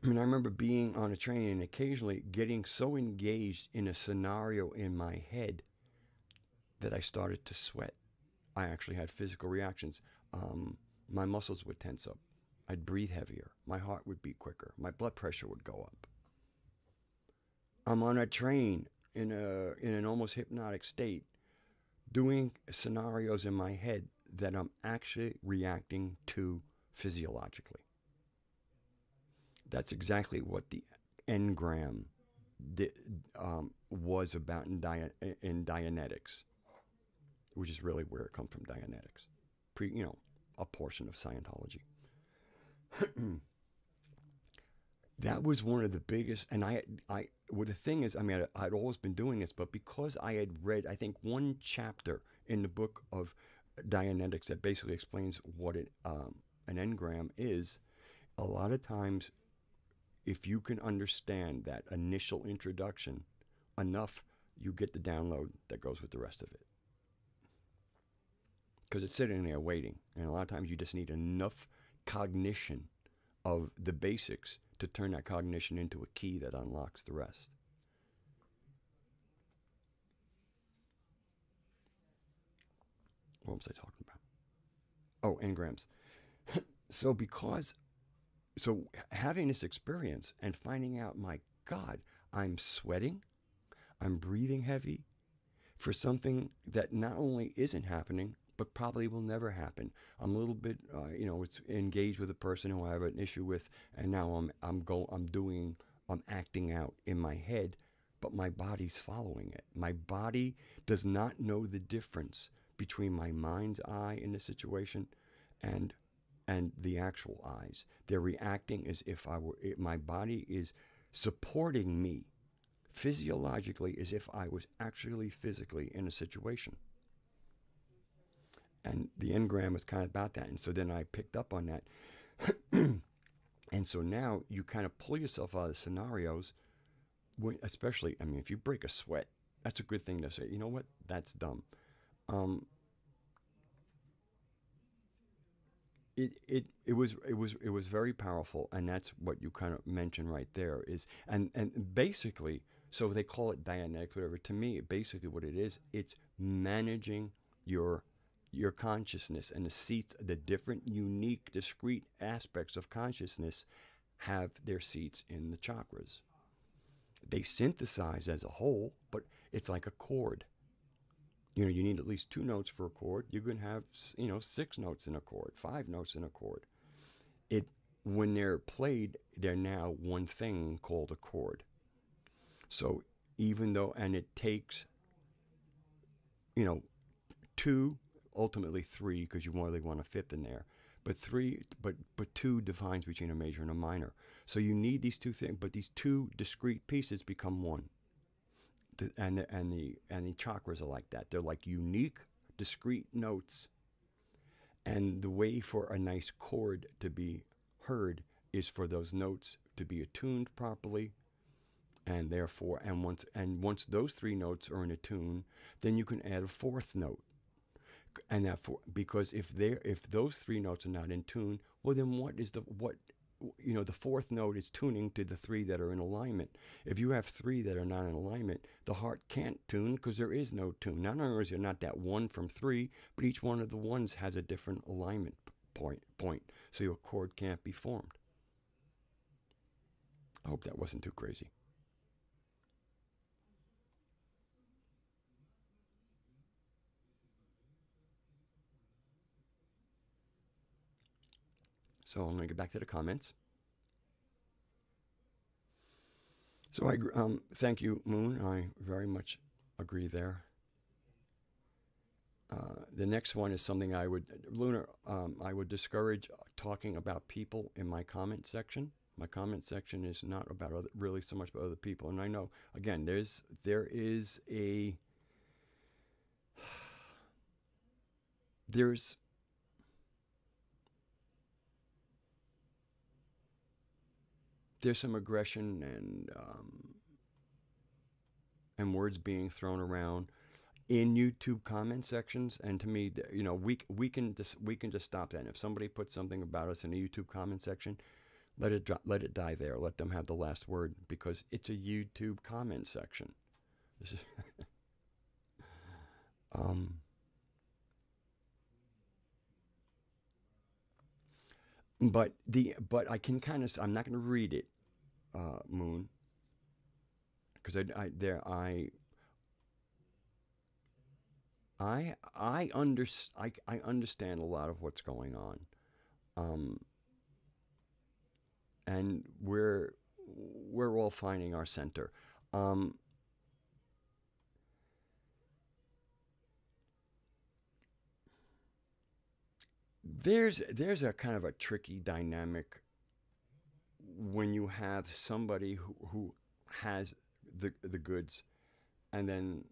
Speaker 1: And I remember being on a train and occasionally getting so engaged in a scenario in my head that I started to sweat. I actually had physical reactions. My muscles would tense up. I'd breathe heavier. My heart would beat quicker. My blood pressure would go up. I'm on a train in an almost hypnotic state, doing scenarios in my head that I'm actually reacting to physiologically. That's exactly what the engram was about in Dianetics, which is really where it comes from, Dianetics. A portion of Scientology. That was one of the biggest, and well, the thing is, I'd always been doing this, but because I had read, I think, one chapter in the book of Dianetics that basically explains what an engram is, a lot of times, if you can understand that initial introduction enough, you get the download that goes with the rest of it. Because it's sitting there waiting, and a lot of times you just need enough cognition of the basics to turn that cognition into a key that unlocks the rest. What was I talking about? Oh, engrams. So having this experience and finding out, my God, I'm sweating, I'm breathing heavy for something that not only isn't happening, but probably will never happen. I'm a little bit, it's engaged with a person who I have an issue with, and now I'm acting out in my head, but my body's following it. My body does not know the difference between my mind's eye in the situation and the actual eyes. They're reacting as if my body is supporting me physiologically as if I was actually physically in a situation. And the engram was kind of about that. And so then I picked up on that. And so now you kind of pull yourself out of the scenarios, especially, I mean, if you break a sweat, that's a good thing to say, you know what, that's dumb. It was very powerful, and that's what you kind of mentioned right there is, and basically, so they call it Dianetics, whatever. To me, basically what it is, it's managing your consciousness, and the seats, the different, unique, discrete aspects of consciousness have their seats in the chakras. They synthesize as a whole, but it's like a chord. You know, you need at least 2 notes for a chord. You can have, 6 notes in a chord, 5 notes in a chord. When they're played, they're now one thing called a chord. So even though, and it takes, 2, ultimately 3, because you really want a fifth in there. But 2 defines between a major and a minor. So you need these 2 things, but these 2 discrete pieces become one. And the chakras are like that. They're like unique, discrete notes. And the way for a nice chord to be heard is for those notes to be attuned properly. And therefore, once those 3 notes are in a tune, then you can add a 4th note. And because if those 3 notes are not in tune, well, then the 4th note is tuning to the 3 that are in alignment. If you have 3 that are not in alignment, the heart can't tune because there is no tune. Not only is there not that 1 from 3, but each one of the ones has a different alignment point. So your chord can't be formed. I hope that wasn't too crazy. So I'm going to get back to the comments. So I thank you, Moon. I very much agree there. The next one is something I would discourage talking about people in my comment section. My comment section is not about really so much about other people. And I know, again, there's some aggression and words being thrown around in YouTube comment sections, and to me, we can just stop that. And if somebody puts something about us in a YouTube comment section, let it die there. Let them have the last word, because it's a YouTube comment section. This is but I can kind of, I'm not going to read it, Moon, because I understand a lot of what's going on, and we're all finding our center. There's a kind of a tricky dynamic when you have somebody who has the goods, and then,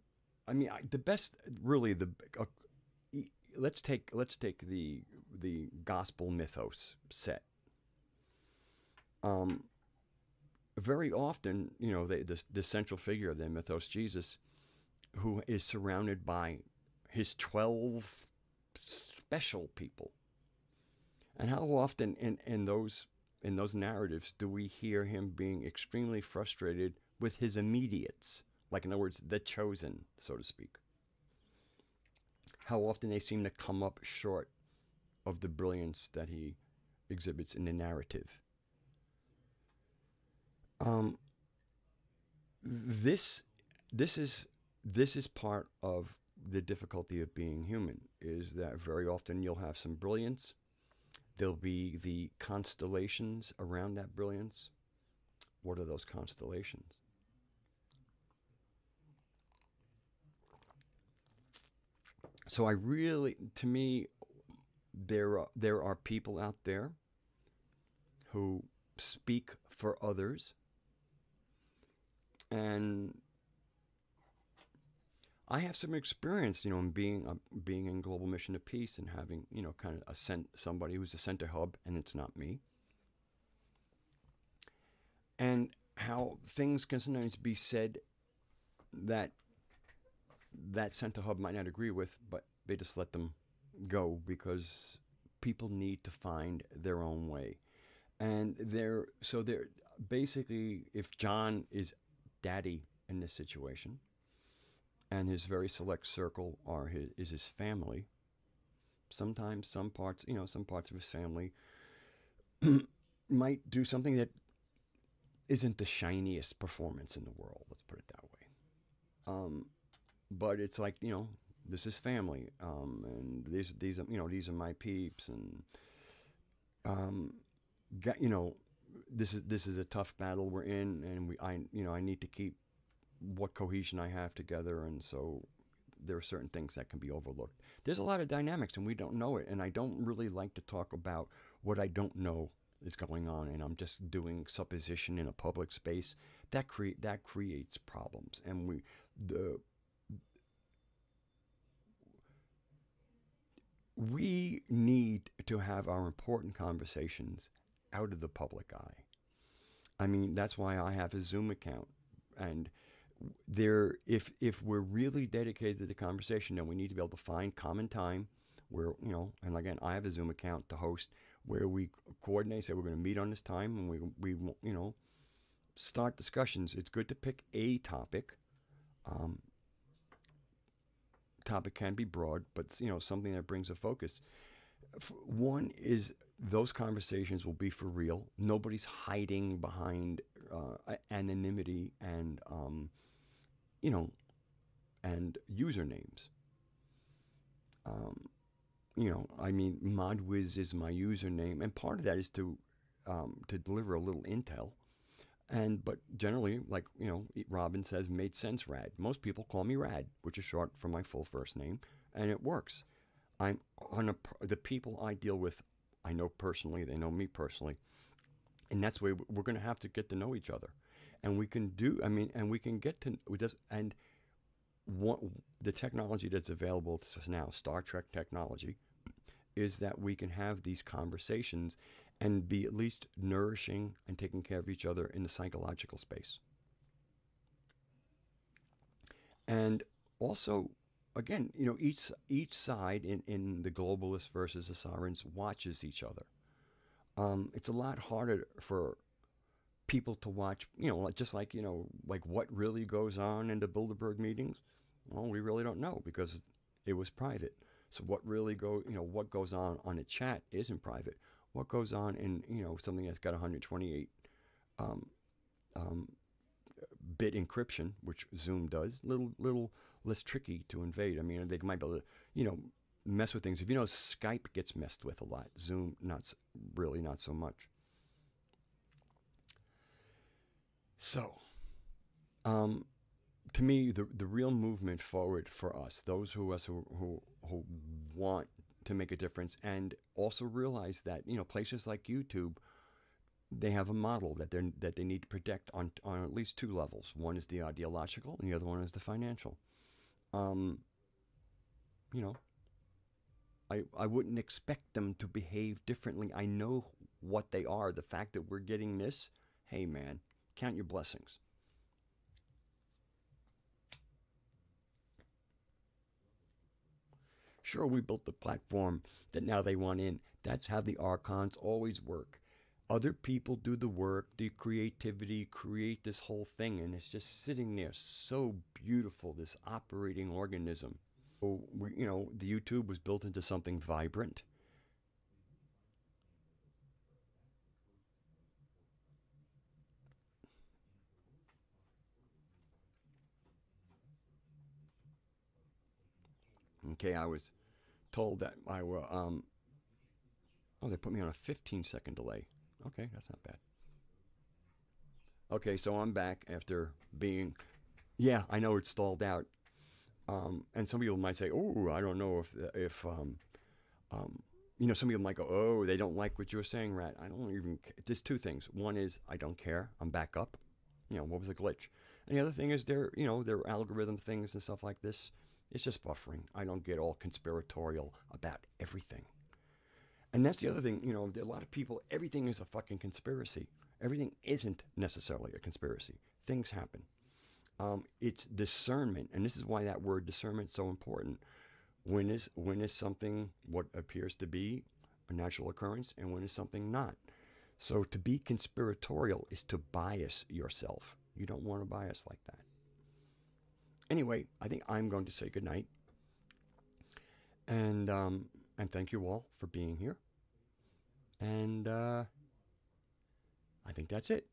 Speaker 1: I mean, the best, really, let's take the gospel mythos set. Very often, the central figure of the mythos, Jesus, who is surrounded by his 12 special people. And how often in those narratives do we hear him being extremely frustrated with his immediates? Like, in other words, the chosen, so to speak. How often they seem to come up short of the brilliance that he exhibits in the narrative. This is part of the difficulty of being human, is that very often you'll have some brilliance. There'll be the constellations around that brilliance. What are those constellations? So to me, there are people out there who speak for others, and I have some experience, in being in Global Mission of Peace and having, kind of somebody who's a center hub, and it's not me. And how things can sometimes be said that that center hub might not agree with, but they just let them go because people need to find their own way. And they're basically, if John is daddy in this situation, and his very select circle is his family, sometimes some parts of his family might do something that isn't the shiniest performance in the world. Let's put it that way. But it's like, this is family, and these are my peeps, and this is a tough battle we're in, and I need to keep what cohesion I have together, and so there are certain things that can be overlooked. There's a lot of dynamics, and we don't know it, and I don't really like to talk about what I don't know is going on, and I'm just doing supposition in a public space. That creates problems, and we need to have our important conversations out of the public eye. I mean, that's why I have a Zoom account, and if we're really dedicated to the conversation, then we need to be able to find common time where, and again, I have a Zoom account to host where we coordinate, say we're going to meet on this time, and we start discussions. It's good to pick a topic. Topic can be broad, but something that brings a focus. One is those conversations will be for real. Nobody's hiding behind anonymity and and usernames. I mean, ModWiz is my username, and part of that is to deliver a little intel. But generally, like, Robin says, made sense, Rad. Most people call me Rad, which is short for my full first name, and it works. The people I deal with, I know personally, they know me personally, and that's the way we're going to have to get to know each other. And we can get to, and the technology that's available to us now, Star Trek technology, is that we can have these conversations and be at least nourishing and taking care of each other in the psychological space. And also, again, each side in the globalists versus the sovereigns watches each other. It's a lot harder for people to watch, just like, like what really goes on in the Bilderberg meetings. Well, we really don't know because it was private. So what goes on a chat isn't private. What goes on in, something that's got 128 bit encryption, which Zoom does, little less tricky to invade. I mean, they might be able to, mess with things. If Skype gets messed with a lot, Zoom not so much. So, to me, the real movement forward for us, those who want to make a difference, and also realize that places like YouTube, they have a model that they need to protect on at least two levels. One is the ideological, and the other one is the financial. I wouldn't expect them to behave differently. I know what they are. The fact that we're getting this, hey man, count your blessings. Sure, we built the platform that now they want in. That's how the archons always work. Other people do the work, the creativity, create this whole thing, and it's just sitting there so beautiful, this operating organism. So, the YouTube was built into something vibrant. Okay, I was told that I will, they put me on a 15-second delay. Okay, that's not bad. Okay, so I'm back after being, yeah, I know it's stalled out. And some people might say, oh, I don't know if some people might go, oh, they don't like what you're saying, Rat. I don't even, there's two things. One is I don't care. I'm back up. What was the glitch? And the other thing is there are algorithm things and stuff like this. It's just buffering. I don't get all conspiratorial about everything. And that's the other thing, you know, there are a lot of people, everything is a fucking conspiracy. Everything isn't necessarily a conspiracy. Things happen. It's discernment, and this is why that word discernment is so important. When is something what appears to be a natural occurrence, and when is something not? So to be conspiratorial is to bias yourself. You don't want to bias like that. Anyway, I think I'm going to say goodnight. And thank you all for being here. And I think that's it.